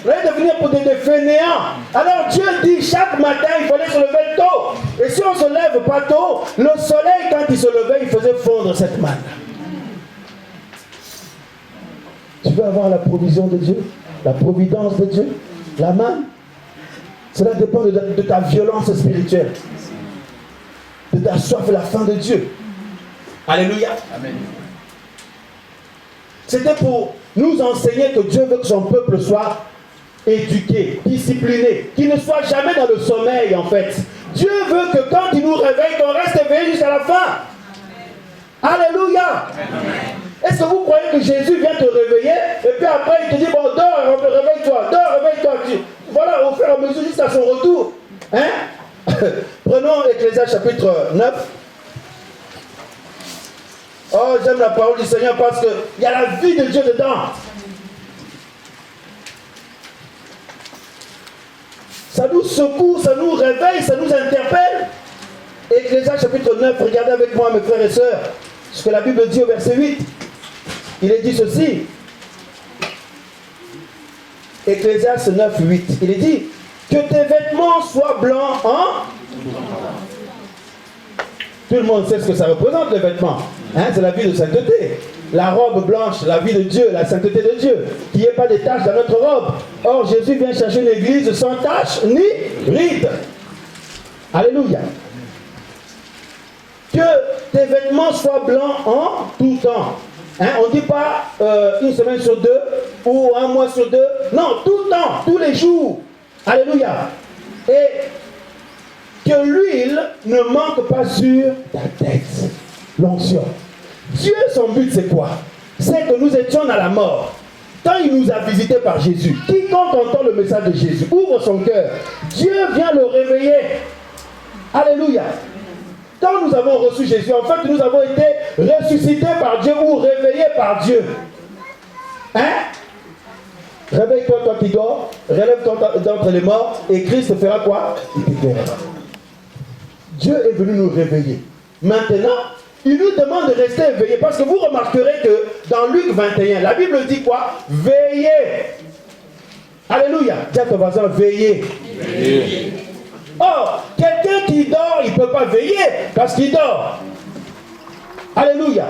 On allait devenir pour des fainéants. Alors Dieu dit chaque matin il fallait se lever tôt. Et si on ne se lève pas tôt, le soleil quand il se levait, il faisait fondre cette manne. Tu veux avoir la provision de Dieu, la providence de Dieu, la manne. Cela dépend de ta violence spirituelle, de ta soif et la faim de Dieu. Alléluia. Amen. C'était pour nous enseigner que Dieu veut que son peuple soit éduqué, discipliné, qu'il ne soit jamais dans le sommeil en fait. Dieu veut que quand il nous réveille, qu'on reste éveillé jusqu'à la fin. Alléluia. Est-ce que vous croyez que Jésus vient te réveiller et puis après il te dit, bon, dors, réveille-toi, voilà, au fur et à mesure jusqu'à son retour. Prenons Ecclésiaste chapitre 9. Oh, j'aime la parole du Seigneur parce qu'il y a la vie de Dieu dedans. Ça nous secoue, ça nous réveille, ça nous interpelle. Ecclésiaste chapitre 9, regardez avec moi mes frères et sœurs, ce que la Bible dit au verset 8. Il est dit ceci. Ecclésiaste 9, 8. Il dit que tes vêtements soient blancs en... Tout le monde sait ce que ça représente, les vêtements. Hein, c'est la vie de sainteté. La robe blanche, la vie de Dieu, la sainteté de Dieu. Qu'il n'y ait pas de taches dans notre robe. Or, Jésus vient chercher une église sans taches ni rides. Alléluia. Que tes vêtements soient blancs en tout temps. Hein, on ne dit pas une semaine sur deux ou un mois sur deux. Non, tout le temps, tous les jours. Alléluia. Et que l'huile ne manque pas sur ta tête. L'onction. Dieu, son but, c'est quoi? C'est que nous étions dans la mort. Quand il nous a visités par Jésus, quiconque entend le message de Jésus, ouvre son cœur, Dieu vient le réveiller. Alléluia. Quand nous avons reçu Jésus, en fait, nous avons été ressuscités par Dieu ou réveillés par Dieu. Hein? Réveille-toi, toi qui dors, relève-toi d'entre les morts, et Christ fera quoi? Il t'éclairera. Dieu est venu nous réveiller. Maintenant, il nous demande de rester éveillés, parce que vous remarquerez que dans Luc 21, la Bible dit quoi? Veillez. Alléluia. Dis à ton voisin, veillez. Veillez. Or, quelqu'un qui dort, il ne peut pas veiller parce qu'il dort. Alléluia.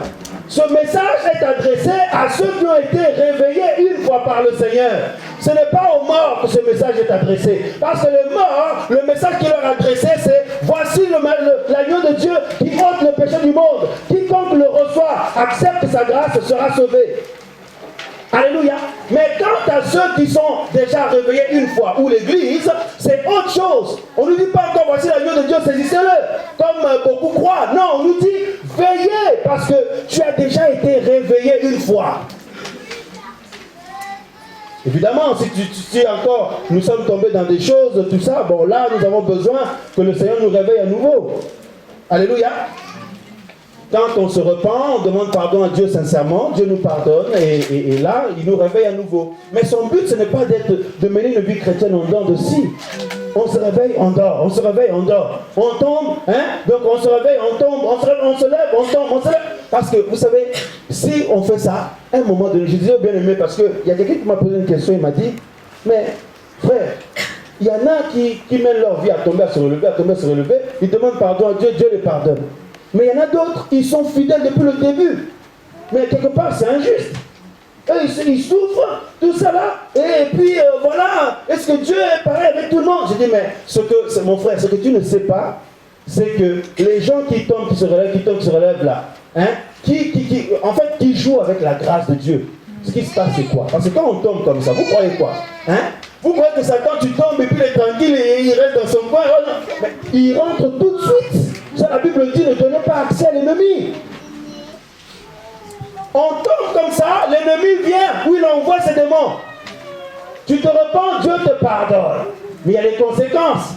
Ce message est adressé à ceux qui ont été réveillés une fois par le Seigneur. Ce n'est pas aux morts que ce message est adressé. Parce que les morts, le message qu'il leur a adressé, c'est voici l'agneau de Dieu qui ôte le péché du monde. Quiconque le reçoit, accepte sa grâce, sera sauvé. Alléluia. Mais quant à ceux qui sont déjà réveillés une fois, ou l'église, c'est autre chose. On ne nous dit pas encore voici l'agneau de Dieu, saisissez-le, comme beaucoup croient. Non, on nous dit veillez, parce que tu as déjà été réveillé une fois. Évidemment, si encore nous sommes tombés dans des choses, tout ça, bon là nous avons besoin que le Seigneur nous réveille à nouveau. Alléluia. Quand on se repent, on demande pardon à Dieu sincèrement, Dieu nous pardonne et là, il nous réveille à nouveau. Mais son but, ce n'est pas de mener une vie chrétienne en dents de scie. On se réveille, on dort, on se réveille, on dort. On tombe, hein? Donc on se réveille, on tombe, on se lève, on tombe, on se lève. Parce que, vous savez, si on fait ça, à un moment donné, je disais au bien-aimé, parce qu'il y a quelqu'un qui m'a posé une question, il m'a dit, mais frère, il y en a qui mènent leur vie à tomber, à se relever, à tomber, à se relever, ils demandent pardon à Dieu, Dieu les pardonne. Mais il y en a d'autres, ils sont fidèles depuis le début. Mais quelque part, c'est injuste. Eux, ils souffrent, tout ça là. Et puis, voilà, est-ce que Dieu est pareil avec tout le monde? J'ai dit, mais c'est mon frère, ce que tu ne sais pas, c'est que les gens qui tombent, qui se relèvent, qui tombent, qui se relèvent là, hein, en fait, qui jouent avec la grâce de Dieu. Ce qui se passe, c'est quoi? Parce que quand on tombe comme ça, vous croyez quoi? Hein? Vous croyez que Satan, tu tombes et puis il est tranquille et il reste dans son coin? Mais il rentre tout de suite. Ça, la Bible dit, ne donnez pas accès à l'ennemi. On tombe comme ça, l'ennemi vient, où il envoie ses démons. Tu te repens, Dieu te pardonne. Mais il y a les conséquences.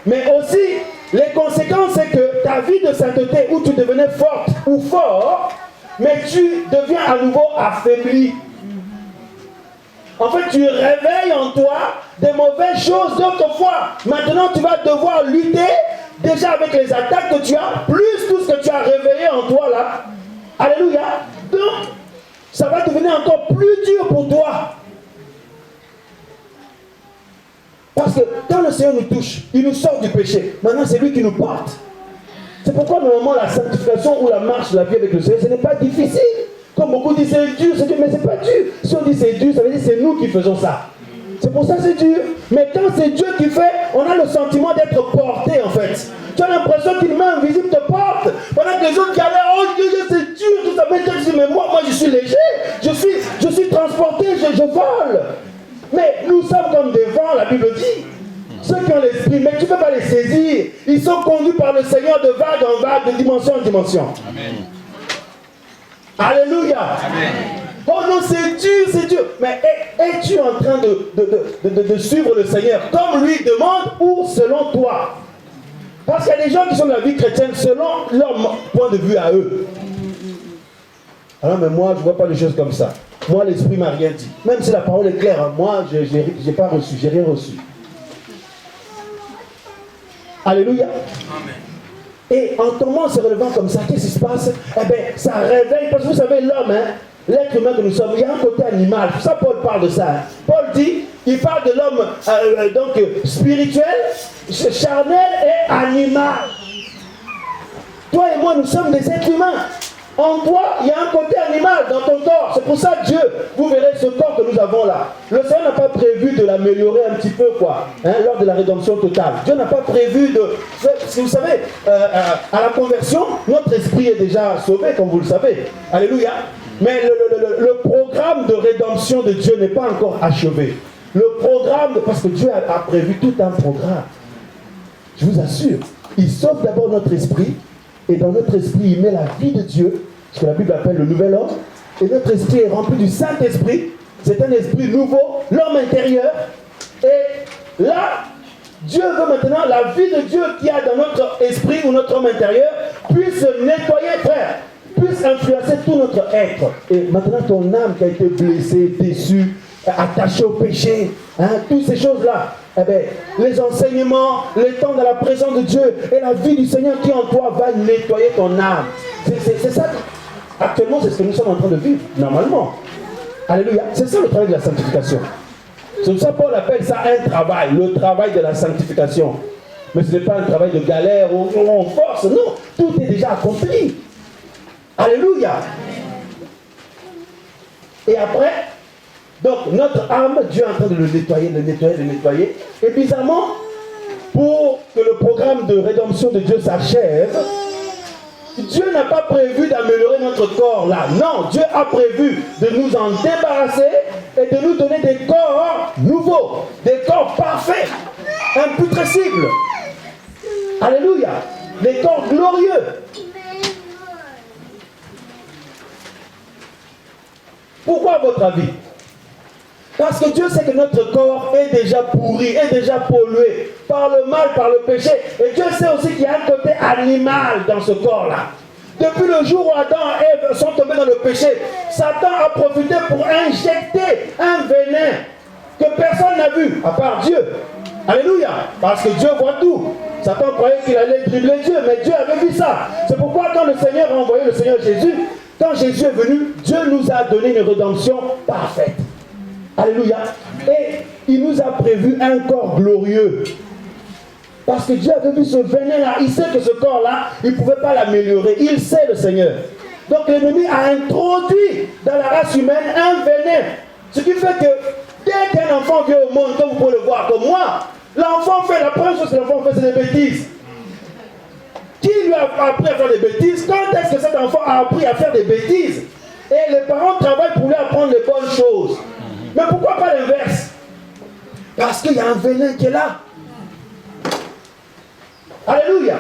Mais aussi, les conséquences, c'est que ta vie de sainteté, où tu devenais forte ou fort, mais tu deviens à nouveau affaibli. En fait, tu réveilles en toi des mauvaises choses d'autrefois. Maintenant, tu vas devoir lutter déjà avec les attaques que tu as, plus tout ce que tu as réveillé en toi là. Alléluia. Donc, ça va devenir encore plus dur pour toi. Parce que quand le Seigneur nous touche, il nous sort du péché. Maintenant, c'est lui qui nous porte. C'est pourquoi normalement la sanctification ou la marche de la vie avec le Seigneur, ce n'est pas difficile. Comme beaucoup disent c'est dur, mais c'est pas dur. Si on dit c'est dur, ça veut dire c'est nous qui faisons ça. C'est pour ça que c'est dur. Mais quand c'est Dieu qui fait, on a le sentiment d'être porté en fait. Tu as l'impression qu'une main invisible te porte. Pendant que les autres galèrent, oh Dieu, c'est dur, tout ça. Mais moi je suis léger. Je suis transporté, je vole. Mais nous sommes comme des vents, la Bible dit. Ceux qui ont l'esprit, mais tu ne peux pas les saisir. Ils sont conduits par le Seigneur de vague en vague, de dimension en dimension. Amen. Alléluia. Amen. Oh non, c'est dur, c'est dur. Mais es-tu en train de suivre le Seigneur comme lui demande ou selon toi? Parce qu'il y a des gens qui sont dans la vie chrétienne selon leur point de vue à eux. Alors, mais moi, je ne vois pas les choses comme ça. Moi, l'esprit m'a rien dit. Même si la parole est claire, moi, je n'ai pas reçu, j'ai rien reçu. Alléluia. Amen. Et en tombant, en se relevant comme ça, qu'est-ce qui se passe? Eh bien, ça réveille, parce que vous savez, l'homme, hein, l'être humain que nous sommes, il y a un côté animal. Pour ça, Paul parle de ça. Paul dit, il parle de l'homme spirituel, charnel et animal. Toi et moi, nous sommes des êtres humains. En toi, il y a un côté animal dans ton corps. C'est pour ça que Dieu, vous verrez ce corps que nous avons là. Le Seigneur n'a pas prévu de l'améliorer un petit peu, lors de la rédemption totale. Dieu n'a pas prévu de... Si vous savez, à la conversion, notre esprit est déjà sauvé, comme vous le savez. Alléluia. Mais le programme de rédemption de Dieu n'est pas encore achevé. Le programme, parce que Dieu a prévu tout un programme. Je vous assure. Il sauve d'abord notre esprit. Et dans notre esprit, il met la vie de Dieu, ce que la Bible appelle le nouvel homme. Et notre esprit est rempli du Saint-Esprit. C'est un esprit nouveau, l'homme intérieur. Et là, Dieu veut maintenant, la vie de Dieu qu'il y a dans notre esprit ou notre homme intérieur, puisse nettoyer, frère, puisse influencer tout notre être. Et maintenant, ton âme qui a été blessée, déçue, attachée au péché, toutes ces choses-là, eh bien, les enseignements, les temps dans la présence de Dieu et la vie du Seigneur qui est en toi va nettoyer ton âme. C'est ça. Actuellement, c'est ce que nous sommes en train de vivre, normalement. Alléluia. C'est ça le travail de la sanctification. C'est pour ça que Paul appelle ça un travail, le travail de la sanctification. Mais ce n'est pas un travail de galère où on force, non. Tout est déjà accompli. Alléluia. Et après, donc notre âme, Dieu est en train de le nettoyer. Et bizarrement, pour que le programme de rédemption de Dieu s'achève, Dieu n'a pas prévu d'améliorer notre corps là. Non, Dieu a prévu de nous en débarrasser et de nous donner des corps nouveaux, des corps parfaits, imputrescibles. Alléluia. Des corps glorieux. Pourquoi à votre avis? Parce que Dieu sait que notre corps est déjà pourri, est déjà pollué par le mal, par le péché. Et Dieu sait aussi qu'il y a un côté animal dans ce corps-là. Depuis le jour où Adam et Ève sont tombés dans le péché, Satan a profité pour injecter un venin que personne n'a vu, à part Dieu. Alléluia. Parce que Dieu voit tout. Satan croyait qu'il allait dribbler Dieu, mais Dieu avait vu ça. C'est pourquoi quand le Seigneur a envoyé le Seigneur Jésus, quand Jésus est venu, Dieu nous a donné une rédemption parfaite. Alléluia. Et il nous a prévu un corps glorieux. Parce que Dieu avait vu ce venin-là. Il sait que ce corps-là, il ne pouvait pas l'améliorer. Il sait, le Seigneur. Donc l'ennemi a introduit dans la race humaine un venin. Ce qui fait que dès qu'un enfant vient au monde, comme vous pouvez le voir, comme moi, l'enfant fait la première chose que l'enfant fait, c'est des bêtises. Qui lui a appris à faire des bêtises? Quand est-ce que cet enfant a appris à faire des bêtises? Et les parents travaillent pour lui apprendre les bonnes choses. Mais pourquoi pas l'inverse? Parce qu'il y a un venin qui est là. Alléluia.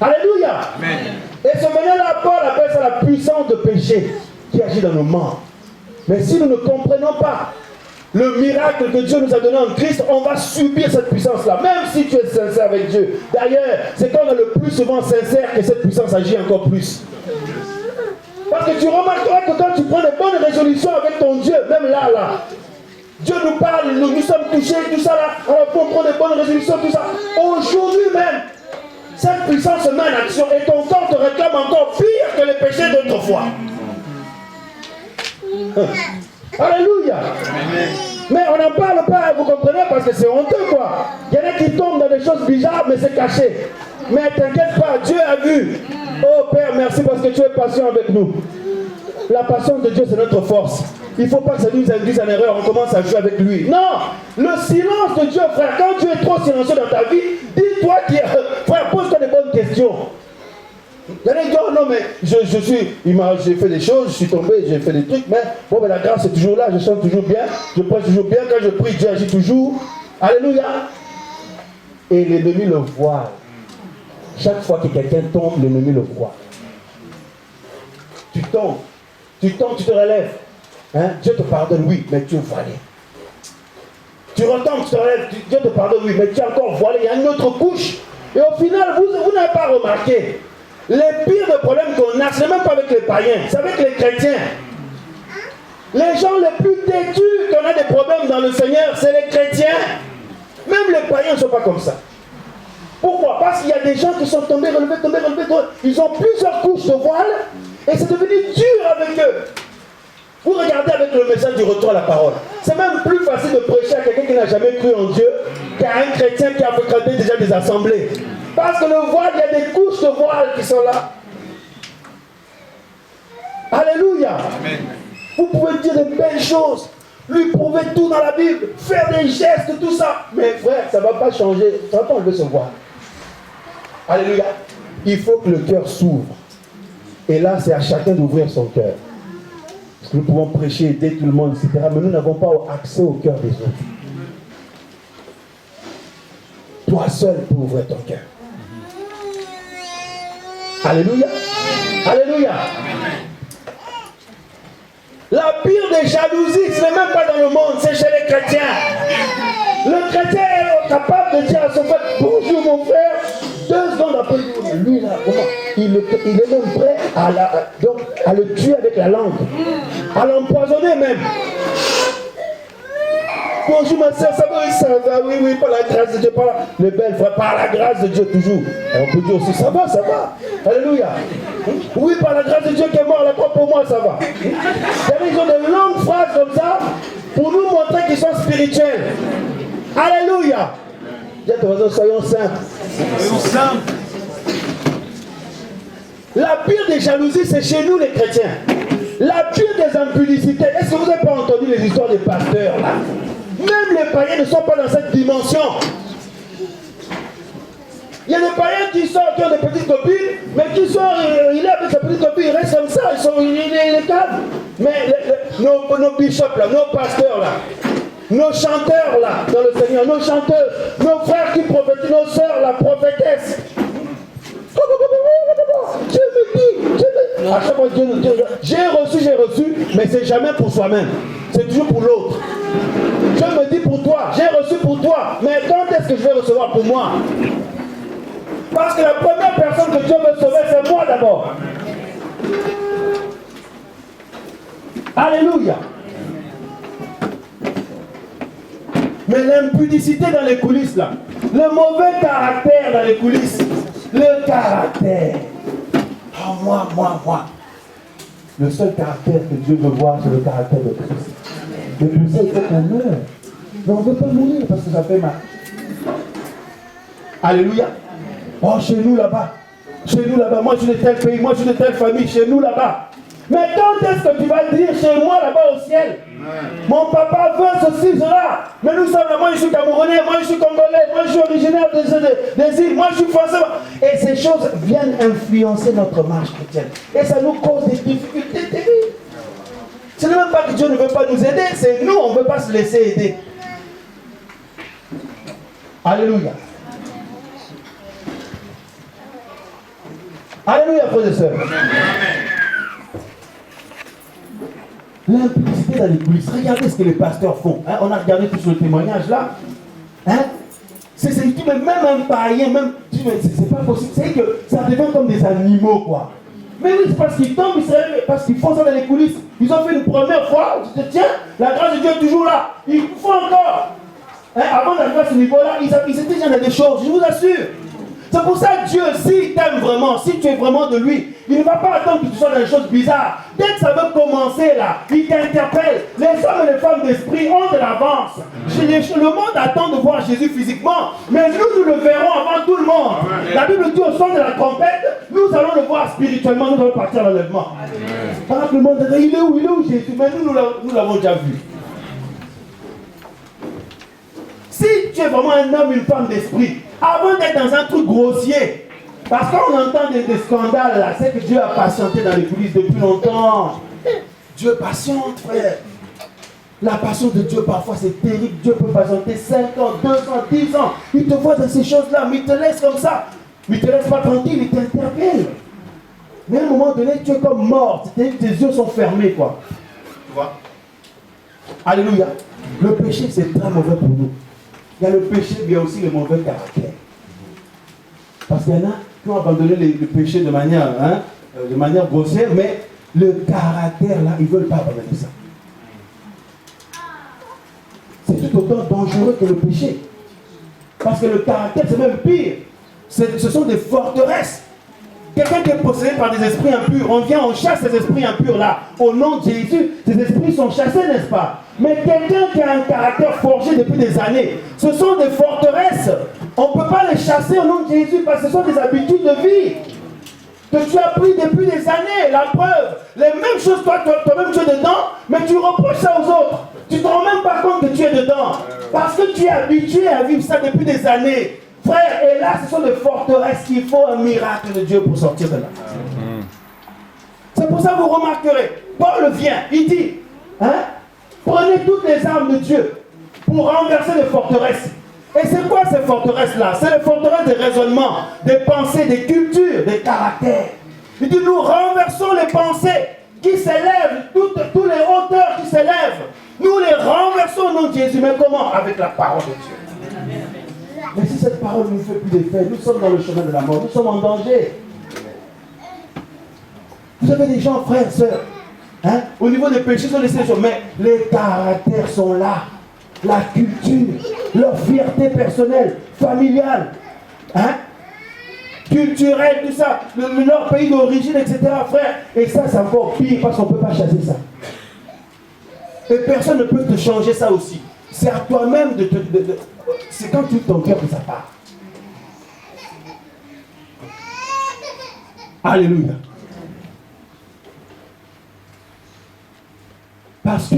Alléluia. Amen. Et ce venin-là, Paul appelle ça la puissance de péché qui agit dans nos membres. Mais si nous ne comprenons pas le miracle que Dieu nous a donné en Christ, on va subir cette puissance-là, même si tu es sincère avec Dieu. D'ailleurs, c'est quand on est le plus souvent sincère que cette puissance agit encore plus. Parce que tu remarqueras que quand tu prends des bonnes résolutions avec ton Dieu, même là, Dieu nous parle, nous sommes touchés, tout ça là, alors on prend des bonnes résolutions, tout ça. Aujourd'hui même, cette puissance se met en action et ton corps te réclame encore pire que les péchés d'autrefois. Alléluia. Amen. Mais on n'en parle pas, vous comprenez, parce que c'est honteux quoi. Il y en a qui tombent dans des choses bizarres, mais c'est caché. Mais t'inquiète pas, Dieu a vu. Oh Père, merci parce que tu es patient avec nous. La patience de Dieu, c'est notre force. Il ne faut pas que ça nous induise en erreur, on commence à jouer avec lui. Non, le silence de Dieu, frère, quand tu es trop silencieux dans ta vie, dis-toi, frère, pose-toi des bonnes questions. Il y en a qui disent, oh non, mais j'ai fait des choses, je suis tombé, j'ai fait des trucs, mais bon, mais la grâce est toujours là, je chante toujours bien, je prêche toujours bien, quand je prie, Dieu agit toujours. Alléluia. Et l'ennemi le voit. Chaque fois que quelqu'un tombe, l'ennemi le voit. Tu tombes, tu te relèves. Hein? Dieu te pardonne, oui, mais tu es voilé. Tu retombes, tu te relèves, Dieu te pardonne, oui, mais tu es encore voilé. Il y a une autre couche. Et au final, vous n'avez pas remarqué. Les pires problèmes qu'on a, ce n'est même pas avec les païens, c'est avec les chrétiens. Les gens les plus têtus qu'on a des problèmes dans le Seigneur, c'est les chrétiens. Même les païens ne sont pas comme ça. Pourquoi? Parce qu'il y a des gens qui sont tombés, relevés. Ils ont plusieurs couches de voile et c'est devenu dur avec eux. Vous regardez avec le message du retour à la parole. C'est même plus facile de prêcher à quelqu'un qui n'a jamais cru en Dieu qu'à un chrétien qui a fréquenté déjà des assemblées. Parce que le voile, il y a des couches de voile qui sont là. Alléluia. Amen. Vous pouvez dire de belles choses, lui prouver tout dans la Bible, faire des gestes, tout ça. Mais frère, ça ne va pas changer, ça ne va pas enlever ce voile. Alléluia. Il faut que le cœur s'ouvre. Et là, c'est à chacun d'ouvrir son cœur. Parce que nous pouvons prêcher, aider tout le monde, etc. Mais nous n'avons pas accès au cœur des autres. Toi seul peux ouvrir ton cœur. Alléluia. Alléluia. La pire des jalousies, ce n'est même pas dans le monde, c'est chez les chrétiens. Le chrétien est capable de dire à son frère, bonjour mon frère, 2 secondes après, lui là, il est même prêt à le tuer avec la langue, à l'empoisonner même. Bonjour ma soeur, ça va, oui, par la grâce de Dieu, les belles frères, par la grâce de Dieu toujours. Et on peut dire aussi, ça va. Alléluia. Oui, par la grâce de Dieu qui est mort à la croix pour moi, ça va. Ils ont de longues phrases comme ça pour nous montrer qu'ils sont spirituels. Alléluia. Soyons simples. La pire des jalousies, c'est chez nous les chrétiens. La pire des impudicités. Est-ce que vous n'avez pas entendu les histoires des pasteurs là? Même les païens ne sont pas dans cette dimension. Il y a des païens qui sortent, qui ont des petites copines, mais qui sont, il est avec ses petites copines, il reste comme ça, il est calme. Mais nos bishops là, nos pasteurs là, nos chanteurs là, dans le Seigneur, nos chanteurs, nos frères qui prophétisent, nos sœurs là, prophétesses. Dieu me dit, à chaque fois Dieu, j'ai reçu, mais c'est jamais pour soi-même, c'est toujours pour l'autre. Dieu me dit pour toi, j'ai reçu pour toi, mais quand est-ce que je vais recevoir pour moi? Parce que la première personne que Dieu veut sauver, c'est moi d'abord. Alléluia. Mais l'impudicité dans les coulisses là, le mauvais caractère dans les coulisses, le caractère. Oh, moi. Le seul caractère que Dieu veut voir, c'est le caractère de Christ. Le plus c'est qu'on meurt. Mais on ne veut pas mourir parce que ça fait mal. Alléluia. Oh, chez nous là-bas, moi je suis de tel pays, moi je suis de telle famille, chez nous là-bas. Mais quand est-ce que tu vas dire chez moi là-bas au ciel? Mon papa veut ceci, cela. Mais nous sommes là, moi je suis Camerounais, moi je suis Congolais, moi je suis originaire des îles, moi je suis Français. Et ces choses viennent influencer notre marche chrétienne. Et ça nous cause des difficultés terribles. Ce n'est même pas que Dieu ne veut pas nous aider, c'est nous, on ne veut pas se laisser aider. Alléluia. Alléluia, frères et sœurs. L'impudicité dans les coulisses. Regardez ce que les pasteurs font. Hein? On a regardé tout le témoignage là. Hein? C'est même un païen, même. C'est pas possible. C'est que ça devient comme des animaux, quoi. Mais oui, c'est parce qu'ils tombent, parce qu'ils font ça dans les coulisses. Ils ont fait une première fois. Je te tiens, la grâce de Dieu est toujours là. Ils font encore. Hein? Avant d'arriver à ce niveau-là, ils étaient déjà dans des choses, je vous assure. C'est pour ça que Dieu, s'il t'aime vraiment, si tu es vraiment de lui, il ne va pas attendre que tu sois dans des choses bizarres. Dès que ça veut commencer là, il t'interpelle. Les hommes et les femmes d'esprit ont de l'avance. Le monde attend de voir Jésus physiquement, mais nous le verrons avant tout le monde. La Bible dit au son de la trompette, nous allons le voir spirituellement, nous allons partir à l'enlèvement. Pendant que le monde dit, il est où Jésus? Mais nous l'avons déjà vu. Si tu es vraiment un homme, une femme d'esprit, avant d'être dans un truc grossier, parce qu'on entend des scandales là, c'est que Dieu a patienté dans les coulisses depuis longtemps. Dieu patiente, frère. La patience de Dieu parfois c'est terrible. Dieu peut patienter 5 ans, 2 ans, 10 ans. Il te voit dans ces choses-là, mais il te laisse comme ça. Mais il te laisse pas tranquille, il t'interpelle. Mais à un moment donné, tu es comme mort. Tes yeux sont fermés, quoi. Tu vois? Alléluia. Le péché, c'est très mauvais pour nous. Il y a le péché, mais il y a aussi le mauvais caractère. Parce qu'il y en a qui ont abandonné le péché de manière grossière, mais le caractère, là, ils ne veulent pas abandonner ça. C'est tout autant dangereux que le péché. Parce que le caractère, c'est même pire. Ce sont des forteresses. Quelqu'un qui est possédé par des esprits impurs, on vient, on chasse ces esprits impurs là. Au nom de Jésus, ces esprits sont chassés, n'est-ce pas? Mais quelqu'un qui a un caractère forgé depuis des années, ce sont des forteresses. On ne peut pas les chasser au nom de Jésus parce que ce sont des habitudes de vie que tu as pris depuis des années. La preuve, les mêmes choses, toi-même tu es dedans, mais tu reproches ça aux autres. Tu ne te rends même pas compte que tu es dedans. Parce que tu es habitué à vivre ça depuis des années. Frère, et là, ce sont des forteresses qu'il faut un miracle de Dieu pour sortir de là. C'est pour ça que vous remarquerez, Paul vient, il dit, hein, prenez toutes les armes de Dieu pour renverser les forteresses. Et c'est quoi ces forteresses-là? C'est les forteresses des raisonnements, des pensées, des cultures, des caractères. Il dit, nous renversons les pensées qui s'élèvent, tous les hauteurs qui s'élèvent. Nous les renversons au nom de Jésus. Mais comment? Avec la parole de Dieu. Mais si cette parole ne nous fait plus d'effet, nous sommes dans le chemin de la mort, nous sommes en danger. Vous avez des gens, frères, sœurs, hein, au niveau des péchés, sont laissés les choses, mais les caractères sont là. La culture, leur fierté personnelle, familiale, hein, culturelle, tout ça, leur pays d'origine, etc., frère. Et ça, c'est encore pire parce qu'on ne peut pas chasser ça. Et personne ne peut te changer ça aussi. C'est à toi-même c'est quand tu ton cœur que ça part. Alléluia. Parce que,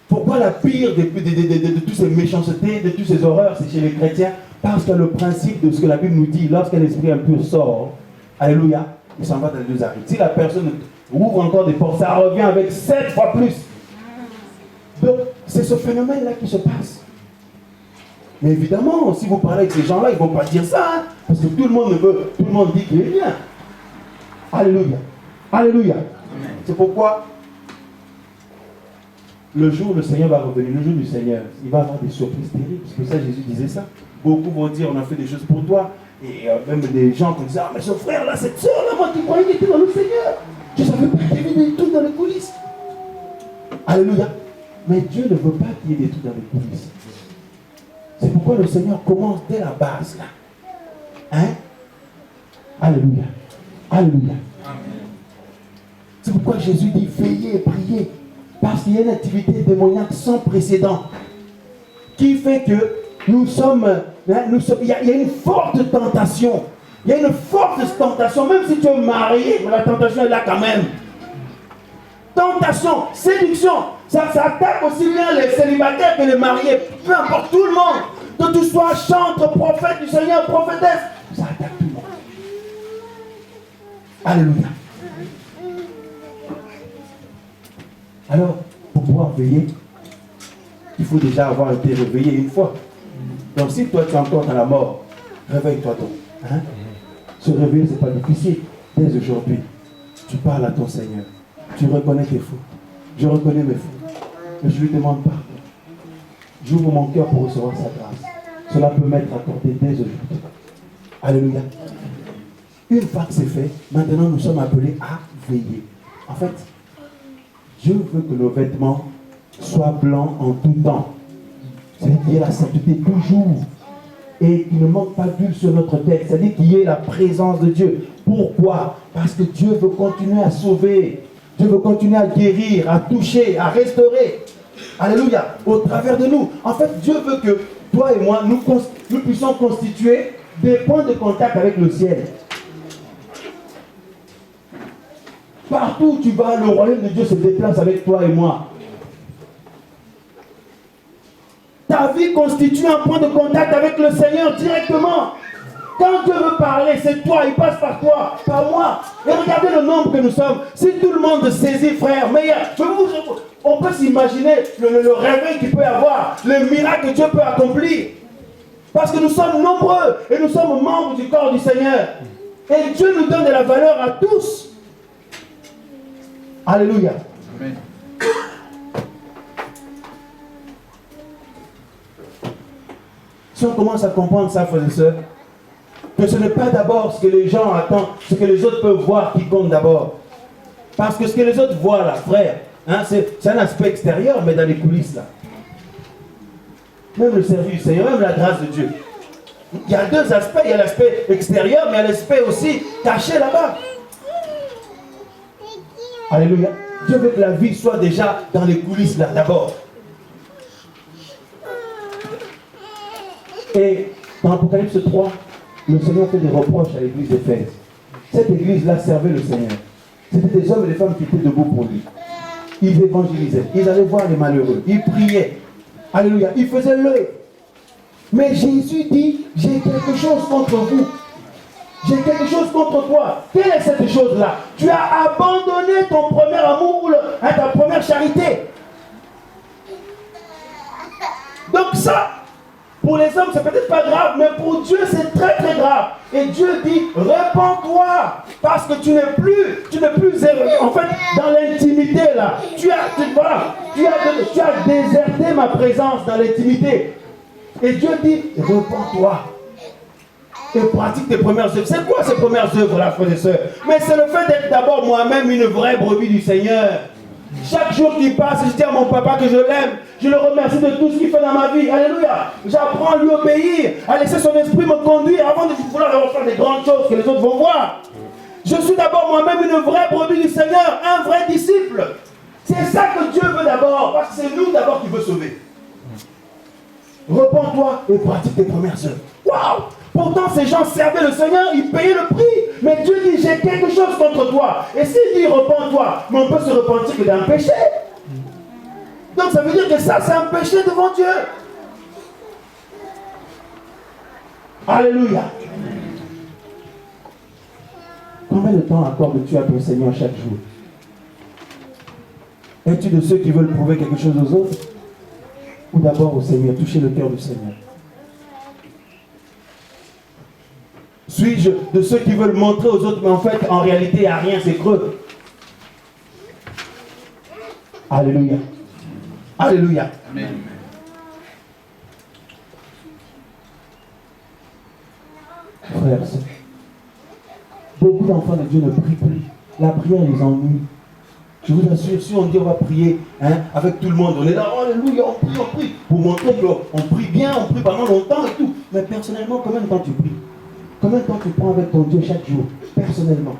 pourquoi la pire de toutes ces méchancetés, de toutes ces horreurs, c'est chez les chrétiens? Parce que le principe de ce que la Bible nous dit, lorsqu'un esprit impur sort, alléluia, il s'en va dans les deux arrêts. Si la personne ouvre encore des portes, ça revient avec 7 fois plus. Donc, c'est ce phénomène-là qui se passe. Mais évidemment, si vous parlez avec ces gens-là, ils ne vont pas dire ça, hein, parce que tout le monde dit qu'il est bien. Alléluia. Alléluia. C'est pourquoi, le jour où le Seigneur va revenir, le jour du Seigneur, il va avoir des surprises terribles. C'est pour ça que Jésus disait ça. Beaucoup vont dire, on a fait des choses pour toi. Et même des gens qui disent, ah mais ce frère-là, cette soeur-là, moi qui croyais qu'il était dans le Seigneur. Je ne savais pas qu'il y avait des trucs dans les coulisses. Alléluia. Mais Dieu ne veut pas qu'il y ait des trucs dans les coulisses. C'est pourquoi le Seigneur commence dès la base là. Hein? Alléluia. Alléluia. C'est pourquoi Jésus dit, veillez et priez. Parce qu'il y a une activité démoniaque sans précédent qui fait que nous sommes, il y a une forte tentation. Il y a une forte tentation, même si tu es marié, mais la tentation est là quand même. Tentation, séduction, ça attaque aussi bien les célibataires que les mariés, peu importe tout le monde. Que tu sois chantre, prophète du Seigneur, prophétesse, ça attaque tout le monde. Alléluia. Alors, pour pouvoir veiller, il faut déjà avoir été réveillé une fois. Donc si toi tu es encore dans la mort, réveille-toi donc. Hein? Se réveiller, ce n'est pas difficile. Dès aujourd'hui, tu parles à ton Seigneur. Tu reconnais tes fautes. Je reconnais mes fautes. Mais je lui demande pardon. J'ouvre mon cœur pour recevoir sa grâce. Cela peut m'être accordé dès aujourd'hui. Alléluia. Une fois que c'est fait, maintenant nous sommes appelés à veiller. En fait, Dieu veut que nos vêtements soient blancs en tout temps. C'est-à-dire qu'il y ait la sainteté toujours. Et qu'il ne manque pas d'huile sur notre tête. C'est-à-dire qu'il y ait la présence de Dieu. Pourquoi? Parce que Dieu veut continuer à sauver. Dieu veut continuer à guérir, à toucher, à restaurer. Alléluia. Au travers de nous. En fait, Dieu veut que toi et moi, nous puissions constituer des points de contact avec le ciel. Partout où tu vas, le royaume de Dieu se déplace avec toi et moi. Ta vie constitue un point de contact avec le Seigneur directement. Quand Dieu veut parler, c'est toi, il passe par toi, par moi. Et regardez le nombre que nous sommes. Si tout le monde saisit, frère, mais on peut s'imaginer le réveil qu'il peut y avoir, le miracle que Dieu peut accomplir. Parce que nous sommes nombreux et nous sommes membres du corps du Seigneur. Et Dieu nous donne de la valeur à tous. Alléluia. Amen. Si on commence à comprendre ça, frères et sœurs, que ce n'est pas d'abord ce que les gens attendent, ce que les autres peuvent voir qui compte d'abord. Parce que ce que les autres voient là, frère, hein, c'est un aspect extérieur, mais dans les coulisses là. Même le service du Seigneur, même la grâce de Dieu. Il y a deux aspects. Il y a l'aspect extérieur, mais il y a l'aspect aussi caché là-bas. Alléluia. Dieu veut que la vie soit déjà dans les coulisses là, d'abord. Et dans Apocalypse 3, le Seigneur fait des reproches à l'église d'Éphèse. Cette église-là servait le Seigneur. C'était des hommes et des femmes qui étaient debout pour lui. Ils évangélisaient, ils allaient voir les malheureux, ils priaient. Alléluia, ils faisaient l'œil. Mais Jésus dit, j'ai quelque chose contre vous. J'ai quelque chose contre toi. Quelle est cette chose-là? Tu as abandonné ton premier amour, ta première charité. Donc ça, pour les hommes, c'est peut-être pas grave, mais pour Dieu, c'est très très grave. Et Dieu dit, répands-toi, parce que tu n'es plus, en fait, dans l'intimité là. Tu as déserté ma présence dans l'intimité. Et Dieu dit, répands-toi. Et pratique tes premières œuvres. C'est quoi ces premières œuvres là, frères et sœurs? Mais c'est le fait d'être d'abord moi-même une vraie brebis du Seigneur. Chaque jour qui passe, je dis à mon papa que je l'aime. Je le remercie de tout ce qu'il fait dans ma vie. Alléluia. J'apprends à lui obéir, à laisser son esprit me conduire avant de vouloir faire des grandes choses que les autres vont voir. Je suis d'abord moi-même une vraie brebis du Seigneur, un vrai disciple. C'est ça que Dieu veut d'abord, parce que c'est nous d'abord qui veut sauver. Repends-toi et pratique tes premières œuvres. Waouh! Pourtant, ces gens servaient le Seigneur, ils payaient le prix. Mais Dieu dit, j'ai quelque chose contre toi. Et s'il dit, repens-toi, mais on peut se repentir que d'un péché. Donc ça veut dire que ça, c'est un péché devant Dieu. Alléluia. Combien de temps accordes-tu à ton Seigneur chaque jour? Es-tu de ceux qui veulent prouver quelque chose aux autres? Ou d'abord au Seigneur, toucher le cœur du Seigneur? Suis-je de ceux qui veulent montrer aux autres, mais en fait, en réalité, il n'y a rien, c'est creux? Alléluia. Alléluia. Amen. Frères, beaucoup d'enfants de Dieu ne prient plus. La prière les ennuie. Je vous assure, si on dit on va prier avec tout le monde, on est là, oh, alléluia, on prie, pour montrer qu'on prie bien, on prie pendant longtemps et tout. Mais personnellement, combien de temps tu pries? Combien de temps tu prends avec ton Dieu chaque jour, personnellement?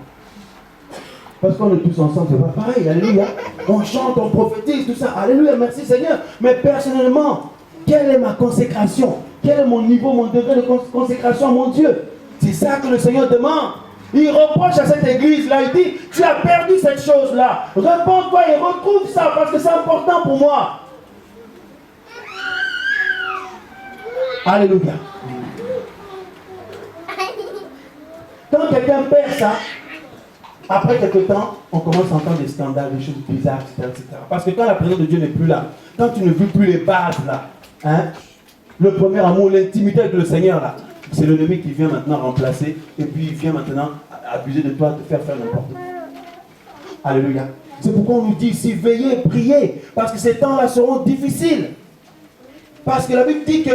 Parce qu'on est tous ensemble, c'est pas pareil, alléluia. On chante, on prophétise, tout ça, alléluia, merci Seigneur. Mais personnellement, quelle est ma consécration? Quel est mon niveau, mon degré de consécration à mon Dieu? C'est ça que le Seigneur demande. Il reproche à cette église-là, il dit, tu as perdu cette chose-là. Réponds-toi et retrouve ça, parce que c'est important pour moi. Alléluia. Quand quelqu'un perd ça, après quelque temps, on commence à entendre des scandales, des choses bizarres, etc. Parce que quand la présence de Dieu n'est plus là, quand tu ne vis plus les bases là, le premier amour, l'intimité avec le Seigneur là, c'est l'ennemi qui vient maintenant remplacer, et puis il vient maintenant abuser de toi, te faire n'importe quoi. Alléluia. C'est pourquoi on nous dit ici, veillez, priez, parce que ces temps-là seront difficiles. Parce que la Bible dit que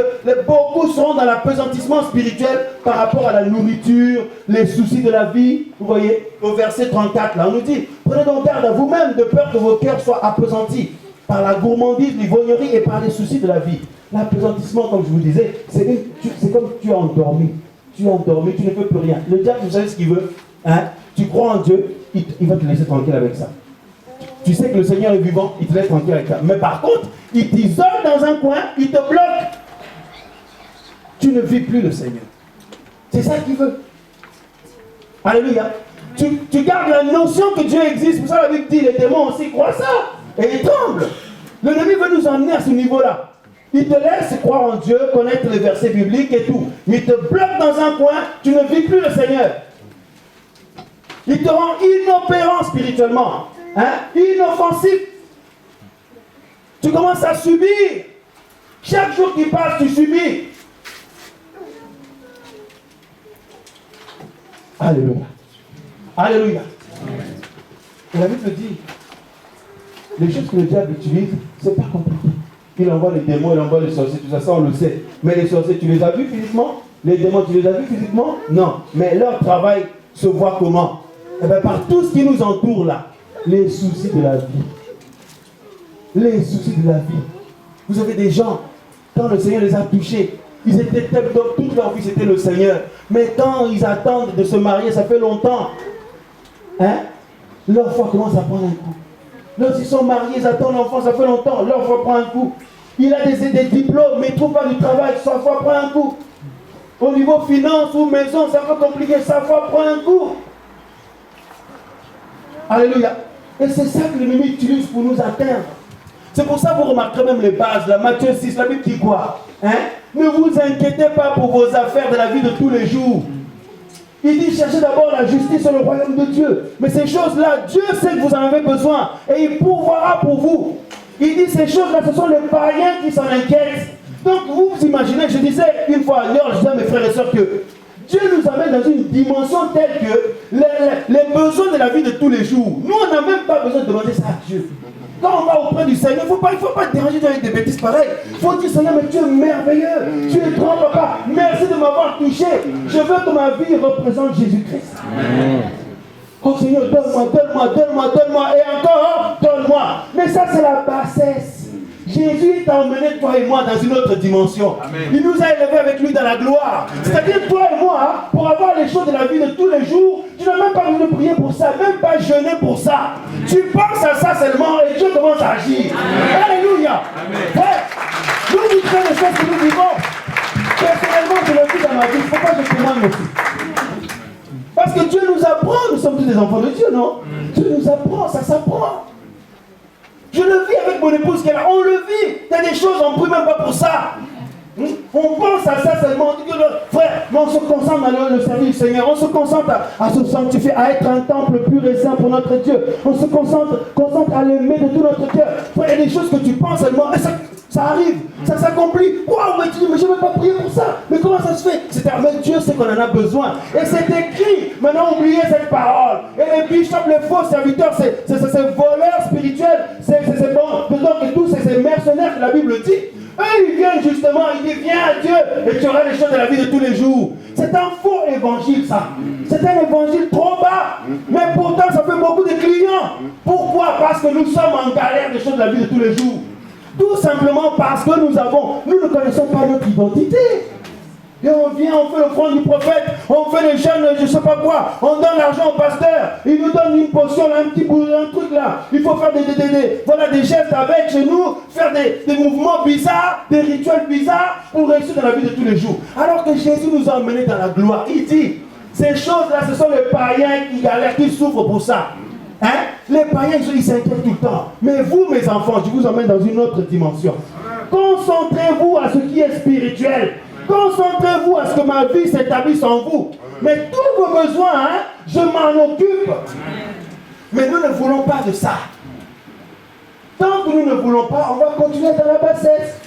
beaucoup seront dans l'apesantissement spirituel par rapport à la nourriture, les soucis de la vie. Vous voyez, au verset 34, là, on nous dit, prenez donc garde à vous-même de peur que vos cœurs soient appesantis par la gourmandise, l'ivrognerie et par les soucis de la vie. L'apesantissement, comme je vous disais, c'est comme tu es endormi. Tu es endormi, tu ne peux plus rien. Le diable, vous savez ce qu'il veut? Tu crois en Dieu, il va te laisser tranquille avec ça. Tu sais que le Seigneur est vivant, il te laisse tranquille avec ça. Mais par contre, il t'isole dans un coin, il te bloque. Tu ne vis plus le Seigneur. C'est ça qu'il veut. Alléluia. Tu gardes la notion que Dieu existe. Pour ça, la Bible dit, les démons aussi croient ça. Et ils tremblent. L'ennemi veut nous emmener à ce niveau-là. Il te laisse croire en Dieu, connaître les versets bibliques et tout. Mais il te bloque dans un coin, tu ne vis plus le Seigneur. Il te rend inopérant spirituellement. Inoffensif. Tu commences à subir. Chaque jour qui passe, tu subis. Alléluia. Alléluia. Et la Bible dit, les choses que le diable utilise, c'est pas compliqué. Il envoie les démons, il envoie les sorciers, tout ça, ça on le sait. Mais les sorciers, tu les as vus physiquement? Les démons, tu les as vus physiquement? Non. Mais leur travail se voit comment? Eh bien, par tout ce qui nous entoure là. Les soucis de la vie. Les soucis de la vie. Vous avez des gens, quand le Seigneur les a touchés, Ils étaient donc toute leur vie c'était le Seigneur. Mais quand ils attendent de se marier, ça fait longtemps. Hein? Leur foi commence à prendre un coup. Lorsqu'ils sont mariés, ils attendent l'enfant, ça fait longtemps. Leur foi prend un coup. Il a des diplômes, mais il ne trouve pas du travail, sa foi prend un coup. Au niveau finance ou maison, c'est un peu compliqué, sa foi prend un coup. Alléluia. Et c'est ça que l'ennemi utilise pour nous atteindre. C'est pour ça que vous remarquerez même les bases, là, Matthieu 6, la Bible dit quoi? Ne vous inquiétez pas pour vos affaires de la vie de tous les jours. Il dit cherchez d'abord la justice et le royaume de Dieu. Mais ces choses-là, Dieu sait que vous en avez besoin et il pourvoira pour vous. Il dit ces choses-là, ce sont les païens qui s'en inquiètent. Donc vous imaginez, je disais une fois ailleurs, je disais à mes frères et sœurs que Dieu nous amène dans une dimension telle que les besoins de la vie de tous les jours, nous on n'a même pas besoin de demander ça à Dieu. Quand on va auprès du Seigneur, il ne faut pas déranger avec des bêtises pareilles. Il faut dire Seigneur, mais tu es merveilleux, tu es grand papa, merci de m'avoir touché. Je veux que ma vie représente Jésus-Christ. Oh Seigneur, donne-moi, et encore, donne-moi. Mais ça c'est la bassesse. Jésus t'a emmené toi et moi dans une autre dimension. Amen. Il nous a élevés avec lui dans la gloire. C'est-à-dire toi et moi, pour avoir les choses de la vie de tous les jours, tu n'as même pas besoin de prier pour ça, même pas jeûner pour ça. Tu penses à ça seulement et Dieu commence à agir. Amen. Alléluia. Ouais. Nous vivons les choses que nous vivons. Personnellement, je le vis dans ma vie. Pourquoi je témoigne aussi? Parce que Dieu nous apprend, nous sommes tous des enfants de Dieu, non? Dieu nous apprend, ça s'apprend. Je le vis avec mon épouse qui est là, on le vit. Il y a des choses, on ne prie même pas pour ça. On pense à ça seulement. Frère, mais on se concentre dans le service du Seigneur. On se concentre à se sanctifier, à être un temple pur et saint pour notre Dieu. On se concentre à l'aimer de tout notre cœur. Frère, il y a des choses que tu penses seulement. Et ça arrive, ça s'accomplit. Waouh, mais tu dis, mais je ne vais pas prier pour ça. Mais comment ça se fait? Mais Dieu sait qu'on en a besoin. Et c'est écrit. Maintenant, oubliez cette parole. Et les bishops, les faux serviteurs, c'est voleurs spirituels. C'est bon. Donc, tous ces mercenaires que la Bible dit. Eux, ils viennent justement, ils disent, viens à Dieu et tu auras les choses de la vie de tous les jours. C'est un faux évangile, ça. C'est un évangile trop bas. Mais pourtant, ça fait beaucoup de clients. Pourquoi? Parce que nous sommes en galère des choses de la vie de tous les jours. Tout simplement parce que nous ne connaissons pas notre identité. Et on vient, on fait le front du prophète, on fait les jeûnes, je ne sais pas quoi, on donne l'argent au pasteur, il nous donne une potion, un petit bout, un truc là. Il faut faire des gestes avec chez nous, faire des mouvements bizarres, des rituels bizarres pour réussir dans la vie de tous les jours. Alors que Jésus nous a emmenés dans la gloire. Il dit, ces choses-là, ce sont les païens qui galèrent, qui souffrent pour ça. Hein? Les païens, ils s'inquiètent tout le temps. Mais vous, mes enfants, je vous emmène dans une autre dimension. Concentrez-vous à ce qui est spirituel. Concentrez-vous à ce que ma vie s'établisse en vous. Mais tous vos besoins, je m'en occupe. Mais nous ne voulons pas de ça. Tant que nous ne voulons pas, on va continuer dans la bassesse.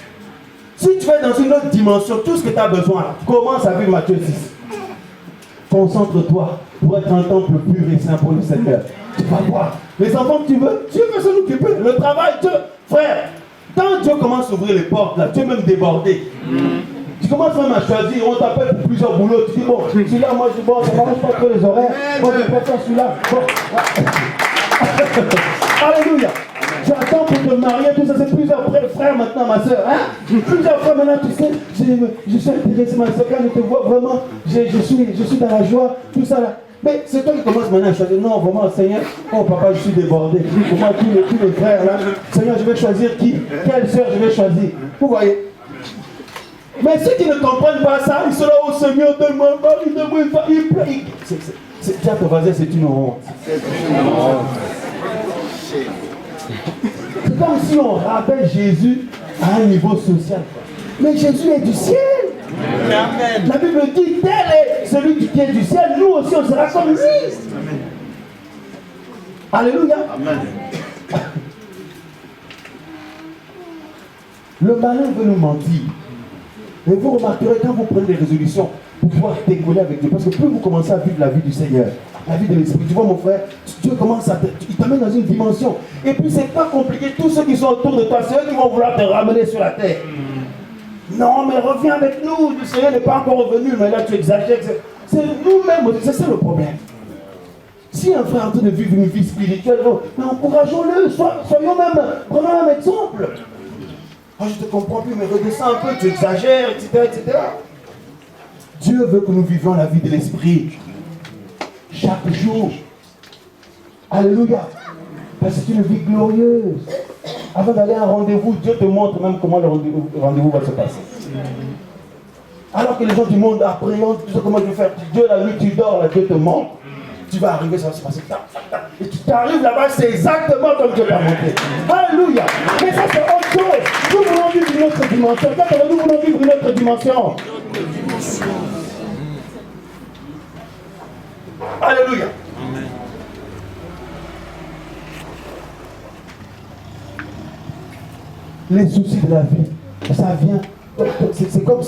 Si tu es dans une autre dimension, tout ce que tu as besoin, commence à vivre Matthieu 6. Concentre-toi pour être un temple pur et saint pour le Seigneur. Tu vas voir. Les enfants que tu veux, Dieu veut s'en occuper. Le travail, Dieu, frère, quand Dieu commence à ouvrir les portes, là, tu es même débordé. Tu commences même à choisir, on t'appelle pour plusieurs boulots, tu dis bon, celui-là, moi je dis bon, ça ne marche pas trop les horaires, moi je préfère celui-là. Bon. Alléluia. J'attends pour te marier, tout ça, c'est plusieurs frères maintenant, ma soeur. Hein? Plusieurs frères maintenant, tu sais, je suis intéressé, ma soeur, quand je te vois vraiment, je suis dans la joie, tout ça là. Mais c'est toi qui commences maintenant à choisir. Non, vraiment, Seigneur, oh papa, je suis débordé. Pour moi, tous les frères là, Seigneur, je vais choisir qui? Quelle soeur je vais choisir? Vous voyez? Mais ceux qui ne comprennent pas ça, ils sont là, oh Seigneur, donne-moi un mari, donne-moi une femme. Ils pleurent. C'est déjà ton voisin, c'est une honte. C'est comme si on rappelle Jésus à un niveau social. Mais Jésus est du ciel. Amen. La Bible dit, tel est celui qui est du ciel, nous aussi on sera comme lui. Amen. Alléluia. Amen. Le malin veut nous mentir. Et vous remarquerez quand vous prenez des résolutions pour pouvoir décoller avec Dieu, parce que plus vous commencez à vivre la vie du Seigneur, la vie de l'Esprit, tu vois mon frère, Dieu commence à il t'amène dans une dimension. Et puis c'est pas compliqué, tous ceux qui sont autour de toi, c'est eux qui vont vouloir te ramener sur la terre. Non, mais reviens avec nous, le Seigneur n'est pas encore revenu, mais là tu exagères. C'est nous-mêmes, c'est ça le problème. Si un frère est en train de vivre une vie spirituelle, mais encourageons-le, soyons même, prenons un exemple. Oh, je te comprends plus, mais redescends un peu, tu exagères, etc., etc. Dieu veut que nous vivions la vie de l'esprit. Chaque jour. Alléluia. Parce que c'est une vie glorieuse. Avant d'aller à un rendez-vous, Dieu te montre même comment le rendez-vous va se passer. Alors que les gens du monde appréhendent, tu sais comment je vais faire. Dieu, la nuit, tu dors, là, Dieu te montre. Tu vas arriver, ça va se passer. Et tu arrives là-bas, c'est exactement comme Dieu t'a montré. Alléluia. Mais ça, c'est autre chose. Nous voulons vivre une autre dimension. Nous voulons vivre une autre dimension. Alléluia. Les soucis de la vie, ça vient. C'est comme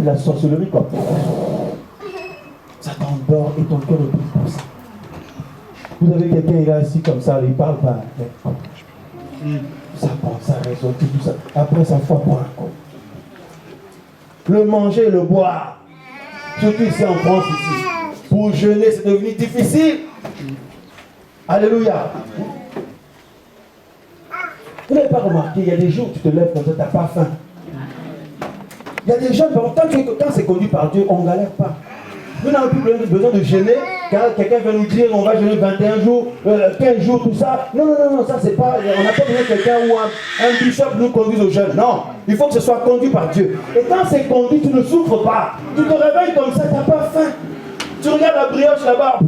la sorcellerie, quoi. Ça t'endort et ton cœur est plus pour ça. Vous avez quelqu'un, il est assis comme ça, il parle pas. Ça pense, ça raisonne, tout ça. Après, ça foi pour un coup. Le manger et le boire, surtout ici en France, ici. Pour jeûner, c'est devenu difficile. Alléluia. Vous n'avez pas remarqué, il y a des jours où tu te lèves comme ça, tu n'as pas faim. Il y a des gens, quand c'est conduit par Dieu, on ne galère pas. Nous n'avons plus besoin de jeûner. Quand quelqu'un vient nous dire on va jeûner 21 jours, 15 jours, tout ça. Non, ça c'est pas. On n'a pas besoin de quelqu'un ou un bishop nous conduise au jeûne. Non, il faut que ce soit conduit par Dieu. Et quand c'est conduit, tu ne souffres pas. Tu te réveilles comme ça, tu n'as pas faim. Tu regardes la brioche là-bas,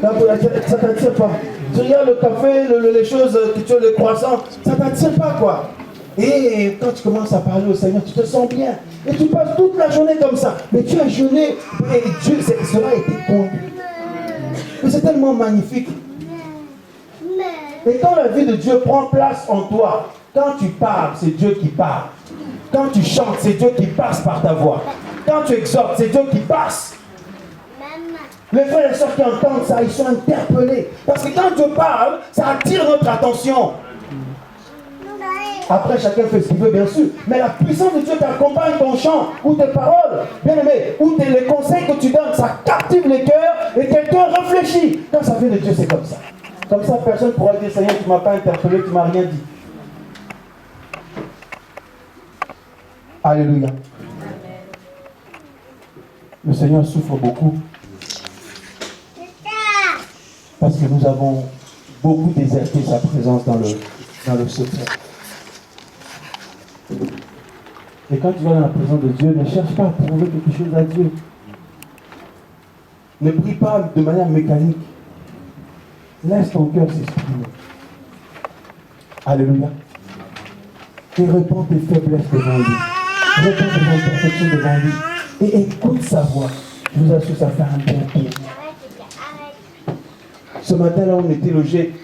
ça ne t'attire pas. Tu regardes le café, les choses, les croissants, ça ne t'attire pas quoi. Et quand tu commences à parler au Seigneur, tu te sens bien. Et tu passes toute la journée comme ça. Mais tu as jeûné et Dieu, cela a été conduit. Et c'est tellement magnifique. Et quand la vie de Dieu prend place en toi, quand tu parles, c'est Dieu qui parle. Quand tu chantes, c'est Dieu qui passe par ta voix. Quand tu exhortes, c'est Dieu qui passe. Les frères et sœurs qui entendent ça, ils sont interpellés. Parce que quand Dieu parle, ça attire notre attention. Après, chacun fait ce qu'il veut, bien sûr. Mais la puissance de Dieu t'accompagne ton chant ou tes paroles, bien aimé, ou les conseils que tu donnes, ça captive les cœurs et quelqu'un réfléchit. Quand ça vient de Dieu, c'est comme ça. Comme ça, personne ne pourra dire, Seigneur, tu ne m'as pas interpellé, tu ne m'as rien dit. Alléluia. Le Seigneur souffre beaucoup. Parce que nous avons beaucoup déserté sa présence dans le secret. Et quand tu vas dans la présence de Dieu, ne cherche pas à prouver quelque chose à Dieu. Ne prie pas de manière mécanique. Laisse ton cœur s'exprimer. Alléluia. Et répands tes faiblesses devant lui. Répands tes imperfections devant lui. Et écoute sa voix. Je vous assure, ça fait un bien pire. Ce matin-là, on était logés.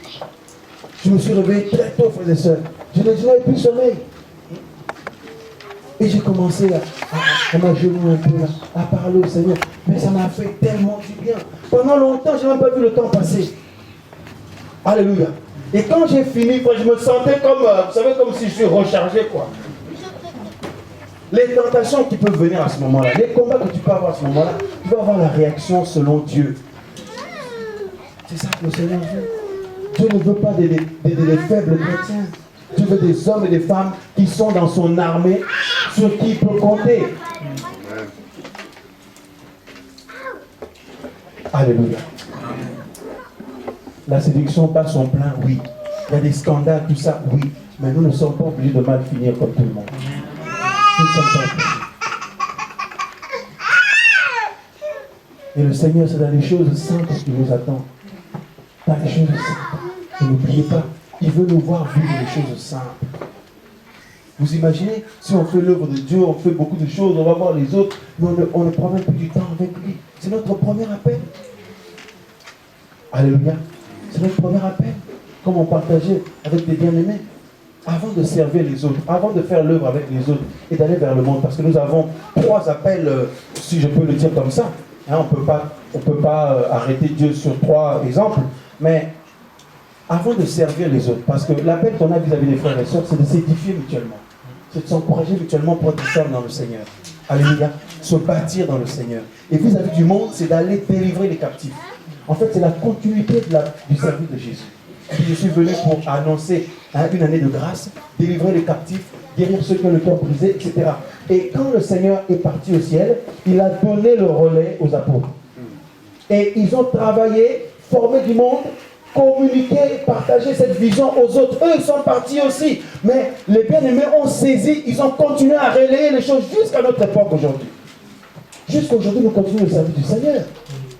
Je me suis réveillé très tôt, frères et sœurs. Je n'avais plus sommeil. Et j'ai commencé à m'agenouiller un peu, à parler au Seigneur. Mais ça m'a fait tellement du bien. Pendant longtemps, je n'ai même pas vu le temps passer. Alléluia. Et quand j'ai fini, je me sentais comme, vous savez, comme si je suis rechargé, quoi. Les tentations qui peuvent venir à ce moment-là, les combats que tu peux avoir à ce moment-là, tu vas avoir la réaction selon Dieu. C'est ça que le Seigneur veut. Dieu ne veut pas des faibles chrétiens. Dieu veut des hommes et des femmes qui sont dans son armée, sur qui il peut compter. Alléluia. La séduction bat son plein, oui. Il y a des scandales, tout ça, oui. Mais nous ne sommes pas obligés de mal finir comme tout le monde. Nous ne sommes pas obligés. Et le Seigneur, c'est dans les choses simples qu'il nous attend. Dans les choses simples. Et n'oubliez pas, il veut nous voir vivre les choses simples. Vous imaginez, si on fait l'œuvre de Dieu, on fait beaucoup de choses, on va voir les autres, mais on ne prend même plus du temps avec lui. C'est notre premier appel. Alléluia. C'est notre premier appel. Comme on partageait avec des bien-aimés. Avant de servir les autres, avant de faire l'œuvre avec les autres et d'aller vers le monde. Parce que nous avons 3 appels, si je peux le dire comme ça. Hein, on peut pas arrêter Dieu sur 3 exemples. Mais avant de servir les autres, parce que l'appel qu'on a vis-à-vis des frères et sœurs, c'est de s'édifier mutuellement. C'est de s'encourager mutuellement pour être ferme dans le Seigneur. Alléluia. Se bâtir dans le Seigneur. Et vis-à-vis du monde, c'est d'aller délivrer les captifs. En fait, c'est la continuité du service de Jésus. Je suis venu pour annoncer une année de grâce, délivrer les captifs, guérir ceux qui ont le cœur brisé, etc. Et quand le Seigneur est parti au ciel, il a donné le relais aux apôtres. Et ils ont travaillé, formé du monde, communiqué, partagé cette vision aux autres. Eux, ils sont partis aussi. Mais les bien-aimés ont saisi, ils ont continué à relayer les choses jusqu'à notre époque aujourd'hui. Jusqu'à aujourd'hui, nous continuons le service du Seigneur.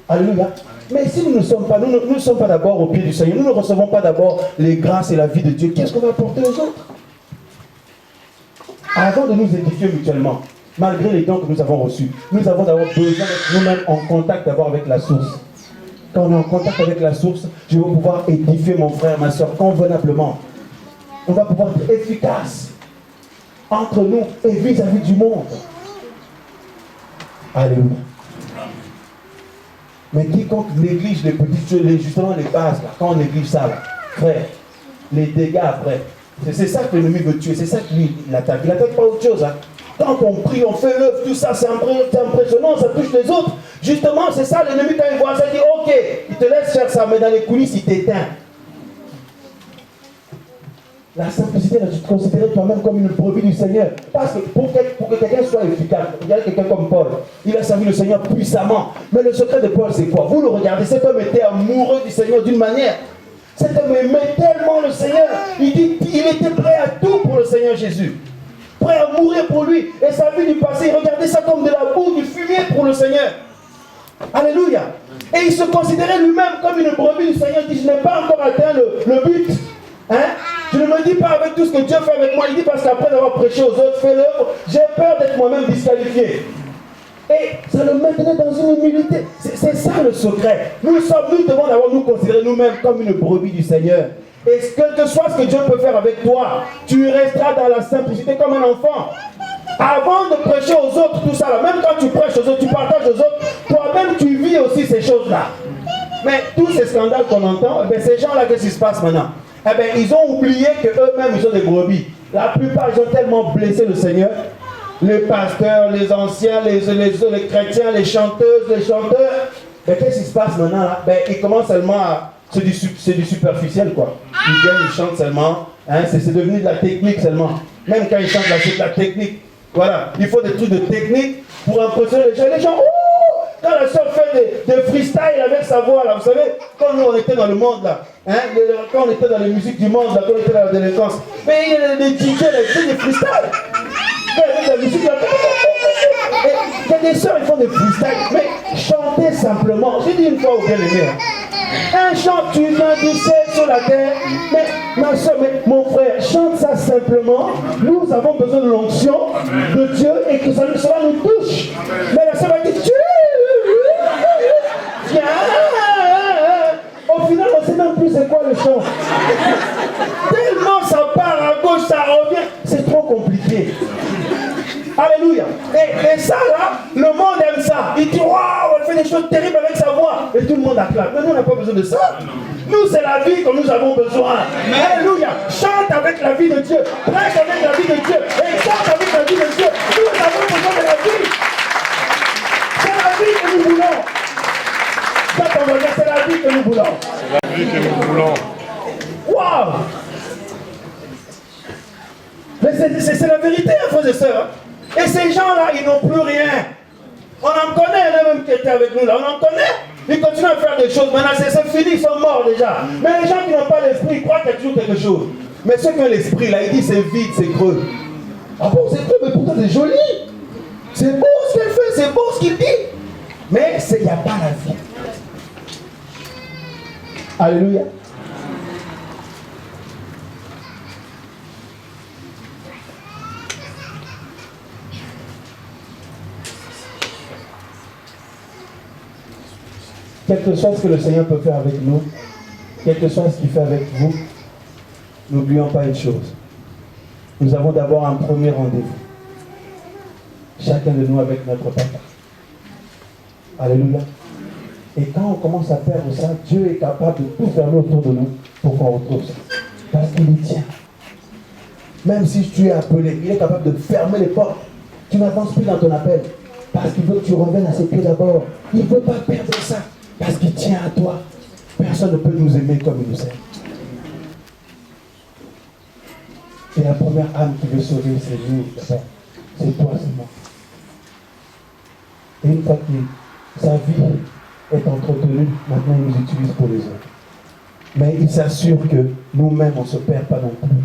Alléluia. Mais si nous ne sommes pas, nous ne sommes pas d'abord au pied du Seigneur, nous ne recevons pas d'abord les grâces et la vie de Dieu, qu'est-ce qu'on va apporter aux autres? Avant de nous édifier mutuellement, malgré les dons que nous avons reçus, nous avons d'abord besoin d'être nous-mêmes en contact d'abord avec la source. Quand on est en contact avec la source, je vais pouvoir édifier mon frère, ma soeur convenablement. On va pouvoir être efficace entre nous et vis-à-vis du monde. Alléluia. Mais quiconque néglige les petites choses, justement les bases, là, quand on néglige ça, là, frère, les dégâts après, c'est ça que l'ennemi veut tuer, c'est ça qu'il attaque. Il n'attaque pas autre chose. Hein. Quand on prie, on fait l'œuvre, tout ça, c'est impressionnant, ça touche les autres. Justement, c'est ça, l'ennemi, quand il voit ça, il dit ok, il te laisse faire ça, mais dans les coulisses, il t'éteint. La simplicité, tu te considérais toi-même comme une brebis du Seigneur. Parce que pour que quelqu'un soit efficace, il y a quelqu'un comme Paul, il a servi le Seigneur puissamment. Mais le secret de Paul, c'est quoi? Vous le regardez, cet homme était amoureux du Seigneur d'une manière. Cet homme aimait tellement le Seigneur. Il dit, il était prêt à tout pour le Seigneur Jésus. Prêt à mourir pour lui. Et sa vie du passé, il regardait ça comme de la boue, du fumier pour le Seigneur. Alléluia. Et il se considérait lui-même comme une brebis du Seigneur. Il dit, je n'ai pas encore atteint le but. Hein? Je ne me dis pas avec tout ce que Dieu fait avec moi. Il dit parce qu'après avoir prêché aux autres, fait l'œuvre, j'ai peur d'être moi-même disqualifié. Et ça le maintenait dans une humilité. C'est ça le secret. Nous devons d'abord nous considérer nous-mêmes comme une brebis du Seigneur. Et quel que soit ce que Dieu peut faire avec toi, tu resteras dans la simplicité comme un enfant. Avant de prêcher aux autres, tout ça là, même quand tu prêches aux autres, tu partages aux autres, toi-même tu vis aussi ces choses-là. Mais tous ces scandales qu'on entend, eh bien, ces gens-là, qu'est-ce qui se passe maintenant? Eh bien, ils ont oublié qu'eux-mêmes, ils sont des brebis. La plupart, ils ont tellement blessé le Seigneur. Les pasteurs, les anciens, les chrétiens, les chanteuses, les chanteurs. Mais qu'est-ce qui se passe maintenant là? Ben, ils commencent seulement à... C'est du superficiel quoi. Ils viennent, ils chantent seulement. Hein, c'est devenu de la technique seulement. Même quand ils chantent là, c'est de la technique. Voilà. Il faut des trucs de technique pour impressionner les gens. Les gens, oh! Quand la soeur fait des freestyles avec sa voix là, vous savez, quand nous on était dans le monde là, hein, quand on était dans les musiques du monde là, quand on était dans la délinquance, mais il y a des DJ là, ils font des freestyles. La musique là, il y a des soeurs, ils font des freestyles, mais chantez simplement. J'ai dit une fois au bien-aimé, un chant, tu viens du ciel sur la terre, mais ma soeur, mais mon frère, chante ça simplement. Nous avons besoin de l'onction de Dieu et que cela nous touche. Mais la soeur va dire, viens. Au final, on ne sait même plus c'est quoi le chant. Tellement ça part à gauche, ça revient, c'est trop compliqué. Alléluia. Et ça là, le monde aime ça. Il dit waouh, elle fait des choses terribles avec sa voix. Et tout le monde acclame. Mais nous, on n'a pas besoin de ça. Nous, c'est la vie que nous avons besoin. Alléluia. Chante avec la vie de Dieu. Prêche avec la vie de Dieu. Exhorte avec la vie de Dieu. Nous avons besoin de la vie. C'est la vie que nous voulons. Ça, on va dire, c'est la vie que nous voulons. C'est la vie que nous voulons. Waouh. Mais c'est la vérité, frères et sœurs. Et ces gens-là, ils n'ont plus rien. On en connaît, il y en a même qui étaient avec nous là. On en connaît. Ils continuent à faire des choses. Maintenant, c'est fini, ils sont morts déjà. Mais les gens qui n'ont pas l'esprit, ils croient qu'il y a toujours quelque chose. Mais ceux qui ont l'esprit, là, ils disent c'est vide, c'est creux. Ah bon, c'est creux, mais pourtant c'est joli. C'est beau ce qu'elle fait, c'est beau ce qu'il dit. Mais il n'y a pas la vie. Alléluia. Quel que soit ce que le Seigneur peut faire avec nous, quel que soit ce qu'il fait avec vous, n'oublions pas une chose. Nous avons d'abord un premier rendez-vous. Chacun de nous avec notre papa. Alléluia. Et quand on commence à perdre ça, Dieu est capable de tout fermer autour de nous pour qu'on retrouve ça. Parce qu'il y tient. Même si tu es appelé, il est capable de fermer les portes. Tu n'avances plus dans ton appel. Parce qu'il veut que tu reviennes à ses pieds d'abord. Il ne veut pas perdre ça. Parce qu'il tient à toi. Personne ne peut nous aimer comme il nous aime. Et la première âme qui veut sauver, c'est nous d'abord. C'est toi seulement. Et une fois que sa vie est entretenue, maintenant il nous utilise pour les autres. Mais il s'assure que nous-mêmes, on ne se perd pas non plus.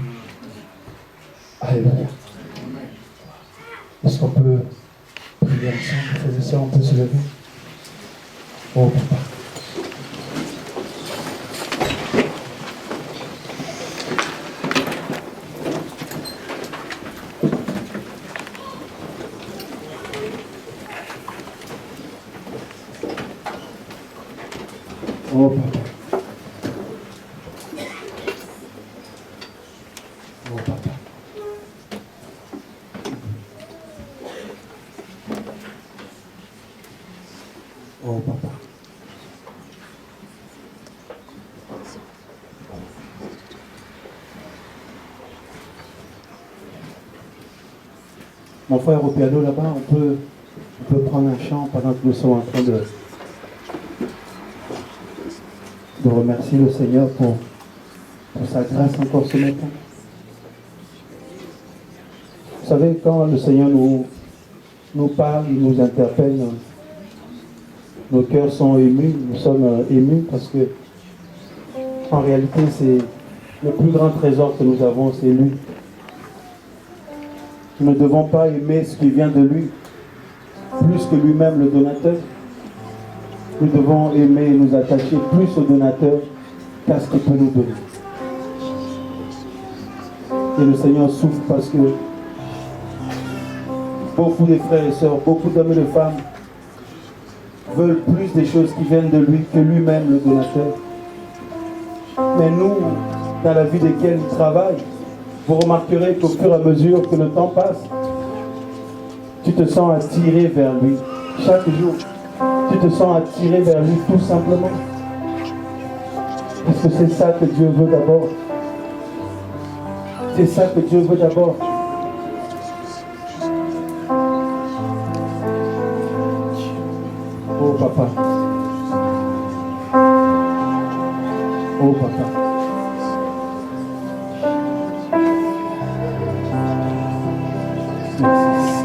Alléluia. Est-ce qu'on peut prier ensemble, frères et sœurs, on peut se lever? Oh, papa. Oh, papa. Oh, papa. Oh, papa. Mon frère au piano là-bas, on peut prendre un chant pendant que nous sommes en train de remercier le Seigneur pour sa grâce encore ce matin. Vous savez, quand le Seigneur nous parle, il nous interpelle, nos cœurs sont émus, nous sommes émus parce que en réalité, c'est le plus grand trésor que nous avons, c'est lui. Nous ne devons pas aimer ce qui vient de lui, plus que lui-même le donateur. Nous devons aimer et nous attacher plus au donateur qu'à ce qu'il peut nous donner. Et le Seigneur souffre parce que beaucoup de frères et sœurs, beaucoup d'hommes et de femmes veulent plus des choses qui viennent de lui que lui-même le donateur. Mais nous, dans la vie desquels il travaille, vous remarquerez qu'au fur et à mesure que le temps passe, tu te sens attiré vers lui. Chaque jour, tu te sens attiré vers lui tout simplement. Parce que c'est ça que Dieu veut d'abord. C'est ça que Dieu veut d'abord. Oh papa. Oh papa. Merci.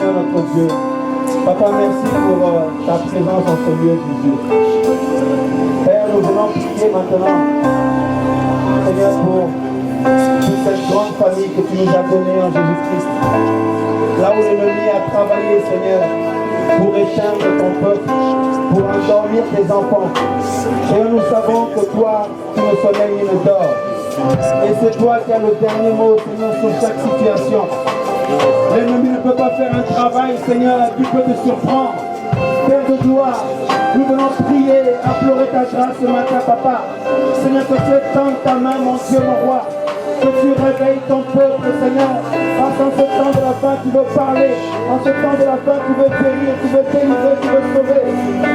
Seigneur notre Dieu. Papa, merci pour ta présence en ce lieu, Jésus. Père, nous venons prier maintenant, Seigneur, pour cette grande famille que tu nous as donnée en Jésus-Christ. Là où l'ennemi a travaillé, Seigneur, pour éteindre ton peuple, pour endormir tes enfants. Seigneur, nous savons que toi, tu ne sommeilles ni ne dors. Et c'est toi qui as le dernier mot, Seigneur, sur chaque situation. L'ennemi ne peut pas faire un travail, Seigneur, qui peut te surprendre. Père de gloire, nous venons prier, implorer ta grâce ce matin, Papa. Seigneur, que tu étendes ta main, mon Dieu, mon roi. Que tu réveilles ton peuple, Seigneur. Parce qu'en ce temps de la fin, tu veux parler. En ce temps de la fin, tu veux guérir, tu veux délivrer, tu veux sauver.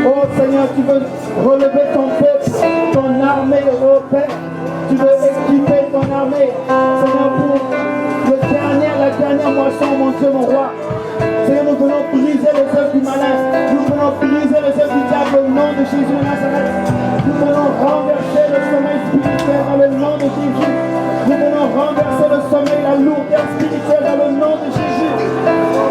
Oh Seigneur, tu veux relever ton peuple, ton armée, oh Père. Tu veux équiper ton armée, Seigneur, pour la dernière moisson, mon Dieu, mon roi. Seigneur, nous venons briser les œuvres du malin. Nous venons briser les œuvres du diable au nom de Jésus de Nazareth. Nous venons renverser le sommeil spirituel dans le nom de Jésus. Nous venons renverser le sommeil, la lourdeur spirituelle dans le nom de Jésus.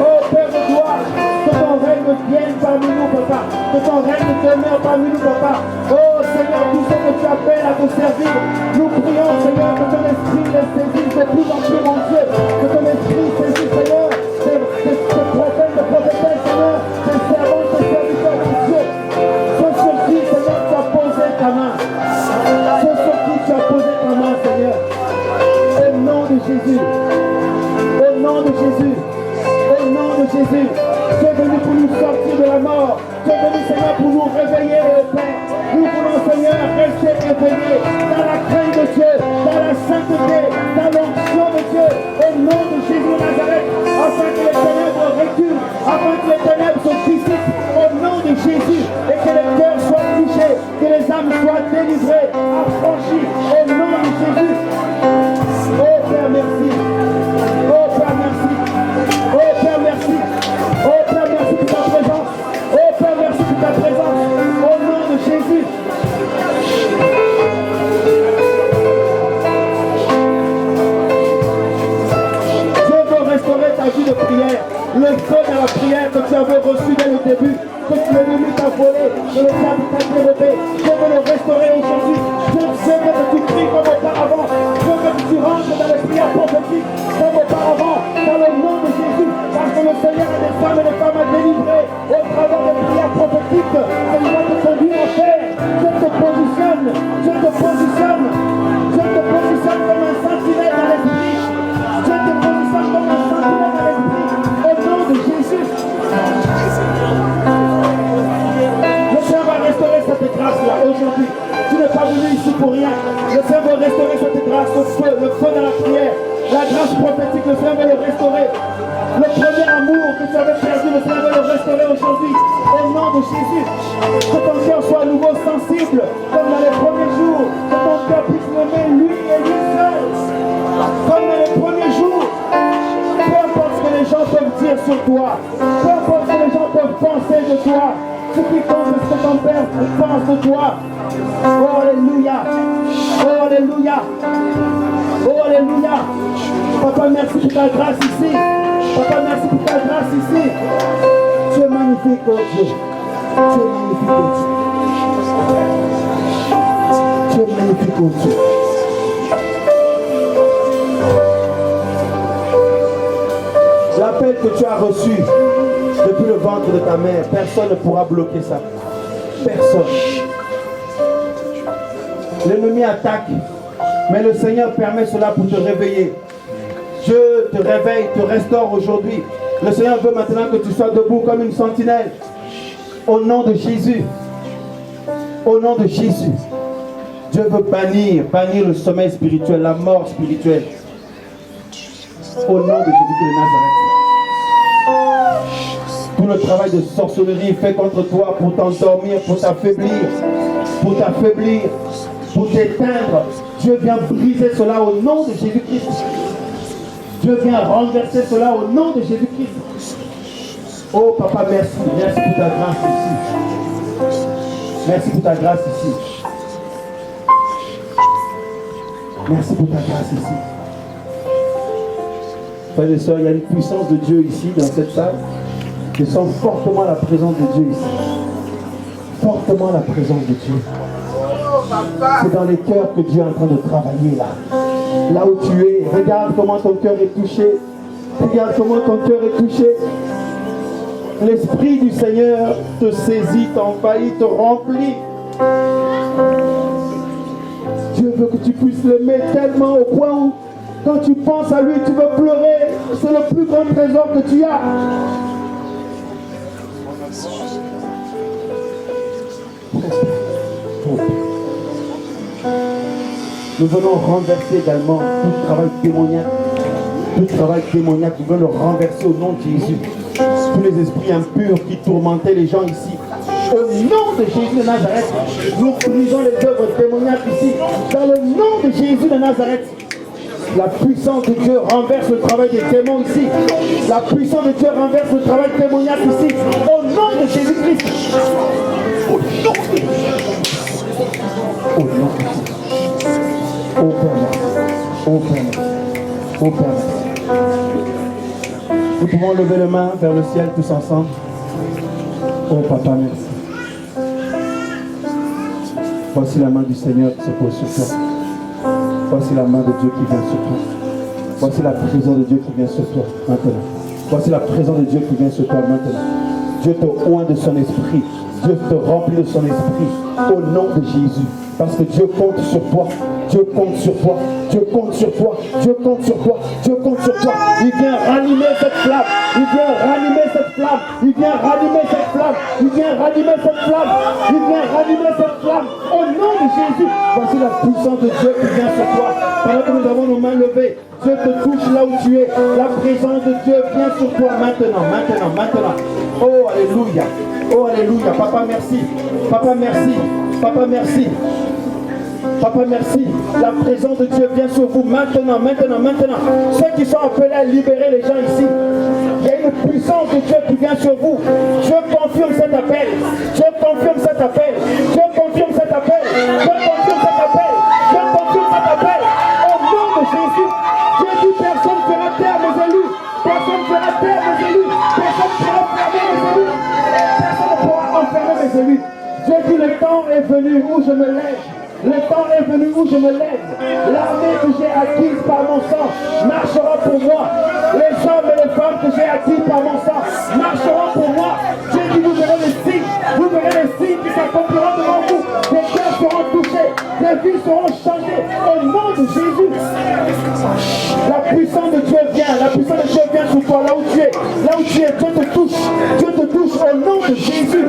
Oh Père de gloire, que ton règne vienne parmi nous, Papa. Que ton règne demeure parmi nous, Papa. Oh Seigneur, tout ce que tu appelles à te servir, nous prions, Seigneur, que ton esprit les saisisse de plus en plus, mon Dieu. Que ton esprit saisisse, Seigneur, tes prophètes, tes prophétesses, Seigneur, tes servants, tes serviteurs, mon Dieu. Ceux sur qui, Seigneur, tu as posé ta main. Ceux sur qui tu as posé ta main, Seigneur. Au nom de Jésus. Au nom de Jésus. Au nom de Jésus. Tu es venu pour nous sortir de la mort. Tu es venu, Seigneur, pour nous réveiller, Père. Nous voulons, Seigneur, rester éveillés dans la crainte de Dieu, dans la sainteté, dans l'onction de Dieu, au nom de Jésus de Nazareth, afin que les ténèbres reculent, afin que les ténèbres se dissipent, au nom de Jésus, et que les cœurs soient touchés, que les âmes soient délivrées, affranchies, au nom de Jésus. Oh Père, merci. Oh Père, merci. Oh Père, merci. Oh Père, merci pour ta présence. Oh Père, merci pour ta présence. Au nom de Jésus. Dieu veut restaurer ta vie de prière. Le feu de la prière que tu avais reçu dès le début, que l'ennemi t'a volé, que le diable t'a dérobé. Dieu veut le restaurer aujourd'hui. Dieu veut que tu pries comme auparavant. Dieu veut que tu rentres dans les prières prophétiques comme auparavant. Dans le nom de Jésus. Parce que le Seigneur a des femmes et des femmes à délivrer au travers des prières prophétiques. Et il va te conduire en fer. Dieu te positionne. Dieu te positionne. Dieu te positionne comme un sentinelle dans l'esprit. Dieu te positionne comme un sentinelle dans l'esprit. Au nom de Jésus. Le Seigneur va restaurer cette grâce-là aujourd'hui. Tu n'es pas venu ici pour rien. Le Seigneur veut restaurer cette grâce, le feu de la prière, la grâce prophétique, le Seigneur veut le restaurer. Le premier amour que tu avais perdu, le Seigneur veut le restaurer aujourd'hui. Au nom de Jésus, que ton cœur soit à nouveau sensible, comme dans les premiers jours, que ton cœur puisse l'aimer lui et lui seul. Comme dans les premiers jours, peu importe ce que les gens peuvent dire sur toi, peu importe ce que les gens peuvent penser de toi, ce qui compte, c'est ce que ton Père pense de toi. Oh Alléluia. Oh Alléluia. Oh Alléluia. Papa, merci pour ta grâce ici. Papa, merci pour ta grâce ici. Tu es magnifique, oh Dieu. Tu es magnifique, oh Dieu. Tu es magnifique, oh Dieu. L'appel que tu as reçu depuis le ventre de ta mère, personne ne pourra bloquer ça. Personne. L'ennemi attaque, mais le Seigneur permet cela pour te réveiller. Dieu te réveille, te restaure aujourd'hui. Le Seigneur veut maintenant que tu sois debout comme une sentinelle. Au nom de Jésus. Au nom de Jésus. Dieu veut bannir le sommeil spirituel, la mort spirituelle. Au nom de Jésus de Nazareth. Tout le travail de sorcellerie fait contre toi pour t'endormir, pour t'affaiblir, pour t'éteindre. Dieu vient briser cela au nom de Jésus-Christ. Dieu vient renverser cela au nom de Jésus-Christ. Oh Papa, merci. Merci pour ta grâce ici. Merci pour ta grâce ici. Merci pour ta grâce ici. Frères et sœurs, il y a une puissance de Dieu ici, dans cette salle. Je sens fortement la présence de Dieu ici. Fortement la présence de Dieu. C'est dans les cœurs que Dieu est en train de travailler là. Là où tu es, regarde comment ton cœur est touché. Regarde comment ton cœur est touché. L'Esprit du Seigneur te saisit, t'envahit, te remplit. Dieu veut que tu puisses l'aimer tellement au point où, quand tu penses à lui, tu veux pleurer. C'est le plus grand trésor que tu as. Nous venons renverser également tout travail démoniaque. Tout travail démoniaque, nous venons le renverser au nom de Jésus. Tous les esprits impurs qui tourmentaient les gens ici. Au nom de Jésus de Nazareth, nous brisons les œuvres démoniaques ici. Dans le nom de Jésus de Nazareth, la puissance de Dieu renverse le travail des démons ici. La puissance de Dieu renverse le travail démoniaque ici. Au nom de Jésus-Christ. Au nom de Jésus. Au nom de Jésus. Ô Père, ô Père, ô Père. Nous pouvons lever les mains vers le ciel tous ensemble. Oh Papa, merci. Voici la main du Seigneur qui se pose sur toi. Voici la main de Dieu qui vient sur toi. Voici la présence de Dieu qui vient sur toi maintenant. Voici la présence de Dieu qui vient sur toi maintenant. Dieu te oint de son esprit. Dieu te remplit de son esprit. Au nom de Jésus. Parce que Dieu compte sur toi. Dieu compte sur toi. Dieu compte sur toi. Dieu compte sur toi. Dieu compte sur toi. Il vient ranimer cette flamme. Il vient ranimer cette flamme. Il vient ranimer cette flamme. Il vient ranimer cette flamme. Il vient ranimer cette flamme. Au nom de Jésus. Voici la puissance de Dieu qui vient sur toi. Pendant que nous avons nos mains levées, Dieu te touche là où tu es. La présence de Dieu vient sur toi maintenant. Maintenant, maintenant. Oh, alléluia. Oh, alléluia. Papa, merci. Papa, merci. Papa, merci. Papa, merci. La présence de Dieu vient sur vous maintenant, maintenant, maintenant. Ceux qui sont appelés à libérer les gens ici, il y a une puissance de Dieu qui vient sur vous. Dieu confirme cet appel. Dieu confirme cet appel. Dieu confirme cet appel. Dieu confirme cet appel. Dieu confirme cet appel. Au nom de Jésus, Dieu dit personne ne fera taire mes élus. Personne ne fera taire mes élus. Personne ne pourra fermer mes élus. Personne ne pourra enfermer mes élus. Dieu dit le temps est venu où je me lève. Le temps est venu où je me lève. L'armée que j'ai acquise par mon sang marchera pour moi. Les hommes et les femmes que j'ai acquis par mon sang marcheront pour moi. Dieu dit vous verrez les signes. Vous verrez les signes qui s'accompliront devant vous. Des cœurs seront touchés. Des vies seront changées. Au nom de Jésus. La puissance de Dieu vient. La puissance de Dieu vient sur toi. Là où tu es. Là où tu es. Dieu te touche. Dieu te touche au nom de Jésus.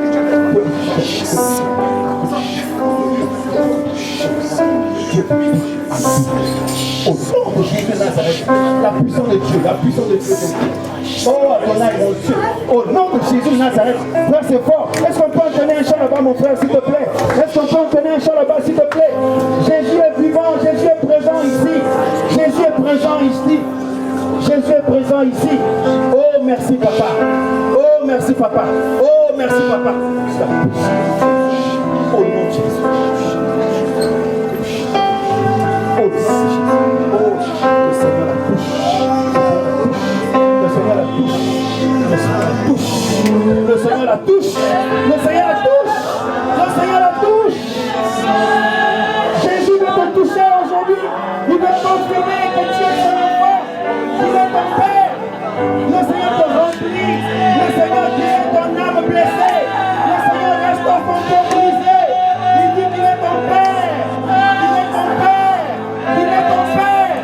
Au nom de Jésus de Nazareth, la puissance de Dieu, la puissance de Dieu. Oh, Adonai, mon Dieu, au nom de Jésus de Nazareth, frère, c'est fort. Est-ce qu'on peut entonner un chant là-bas, mon frère, s'il te plaît? Est-ce qu'on peut entonner un chant là-bas, s'il te plaît? Jésus est vivant, Jésus est présent ici. Jésus est présent ici. Jésus est présent ici. Oh, merci, papa. Oh, merci, papa. Oh, merci, papa. Au nom de Jésus. Oh, le Seigneur la touche. Le Seigneur la touche. Le Seigneur la touche. Le Seigneur la touche. Le Seigneur la touche. Jésus veut te toucher aujourd'hui. Il veut confirmer que tu es son enfant. Il est ton Père. Le Seigneur te remplit. Le Seigneur guérit ton âme blessée. Le Seigneur reste ton fantôme brisé. Il dit qu'il est ton Père. Il est ton Père. Il est ton Père.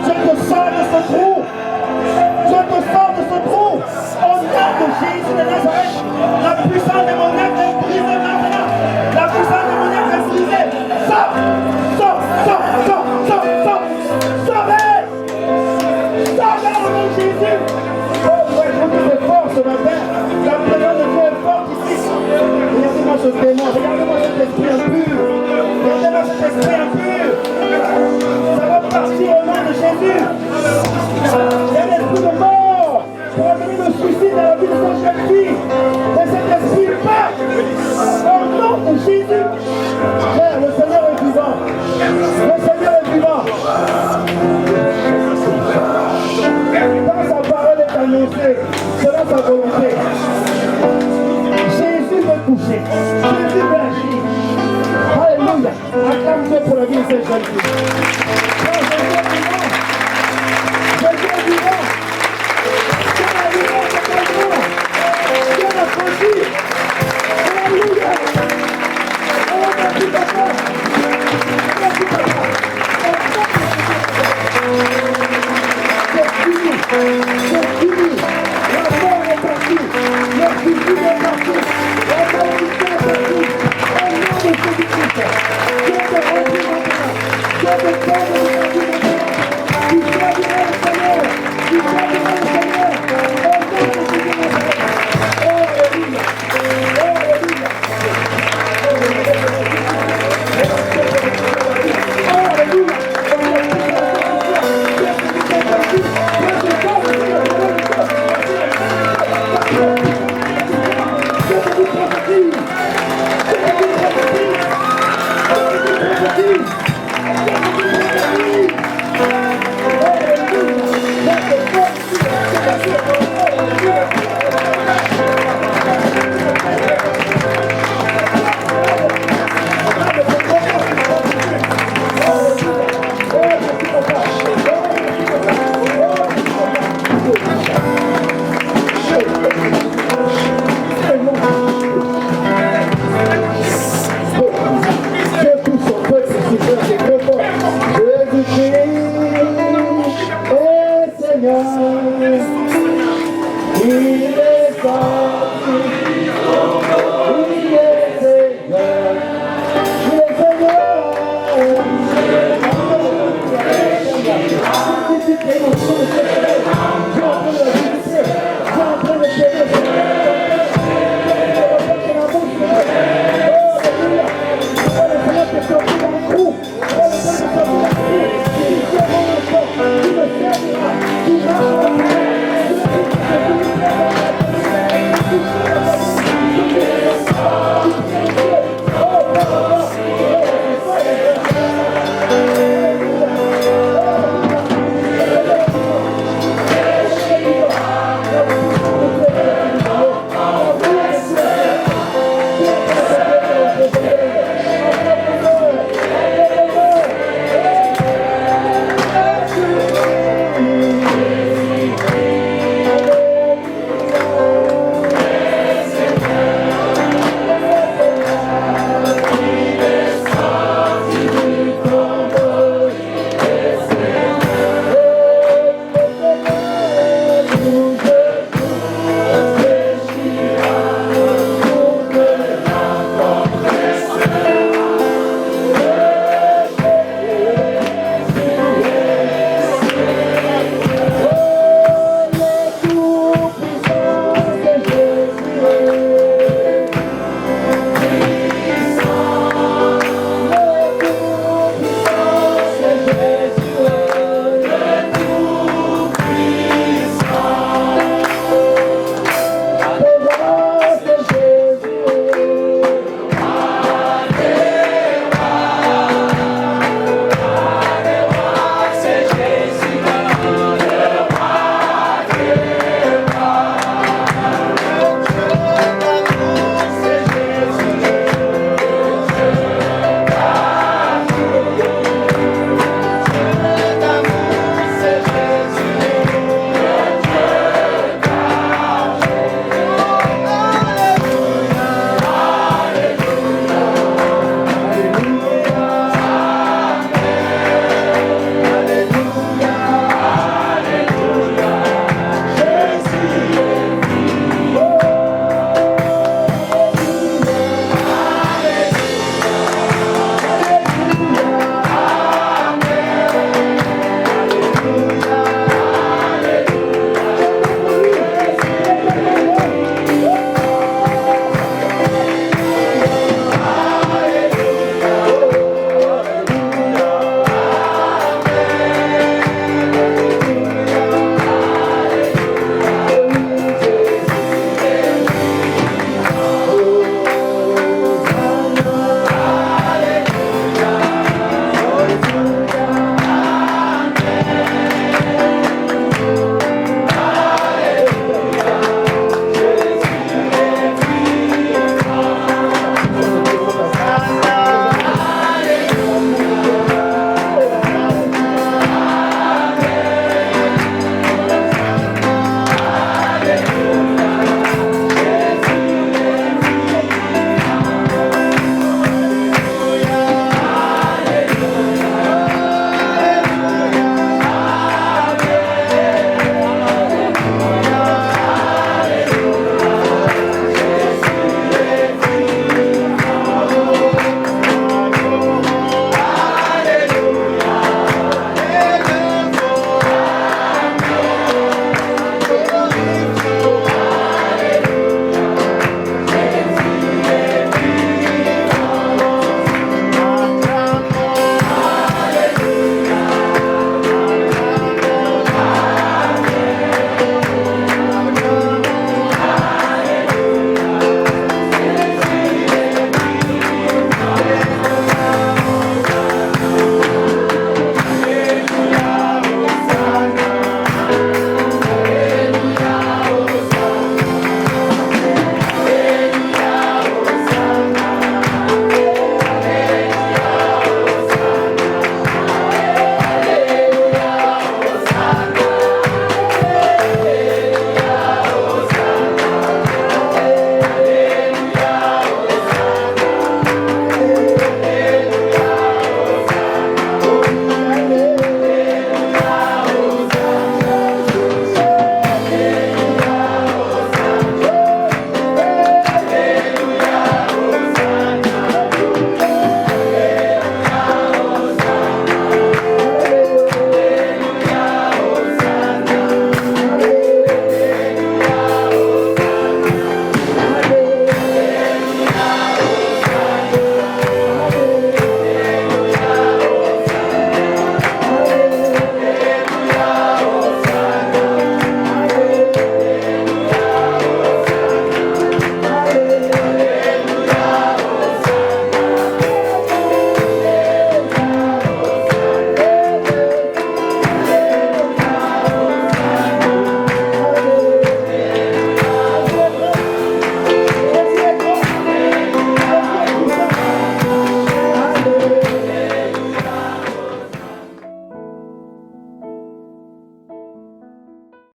Dieu te sort de ce trou. Dieu te sort de ce trou. Au nom de Jésus de Nazareth, la puissance démoniaque est brisée maintenant. La puissance démoniaque est brisée. Sors, sors, sors, sors, sors, sors. Sortez. Sortez au nom de Jésus. annoncé selon sa volonté. Jésus veut toucher. Jésus veut agir. Alléluia. Acclame-toi pour la vie de cette jeune fille. Jésus est vivant. Jésus est vivant. Dieu l'a franchi. Alléluia. Oh, merci papa. Merci papa. C'est fini. C'est fini. La mort est partie. Le futur est parti. La malédiction est partie. Au nom de Jésus-Christ. Dieu te remplit maintenant. Dieu te donne le remplit maintenant. Tu serviras le Seigneur. Tu serviras le Seigneur. Au nom de Jésus-Christ. Alléluia. Alléluia. Il est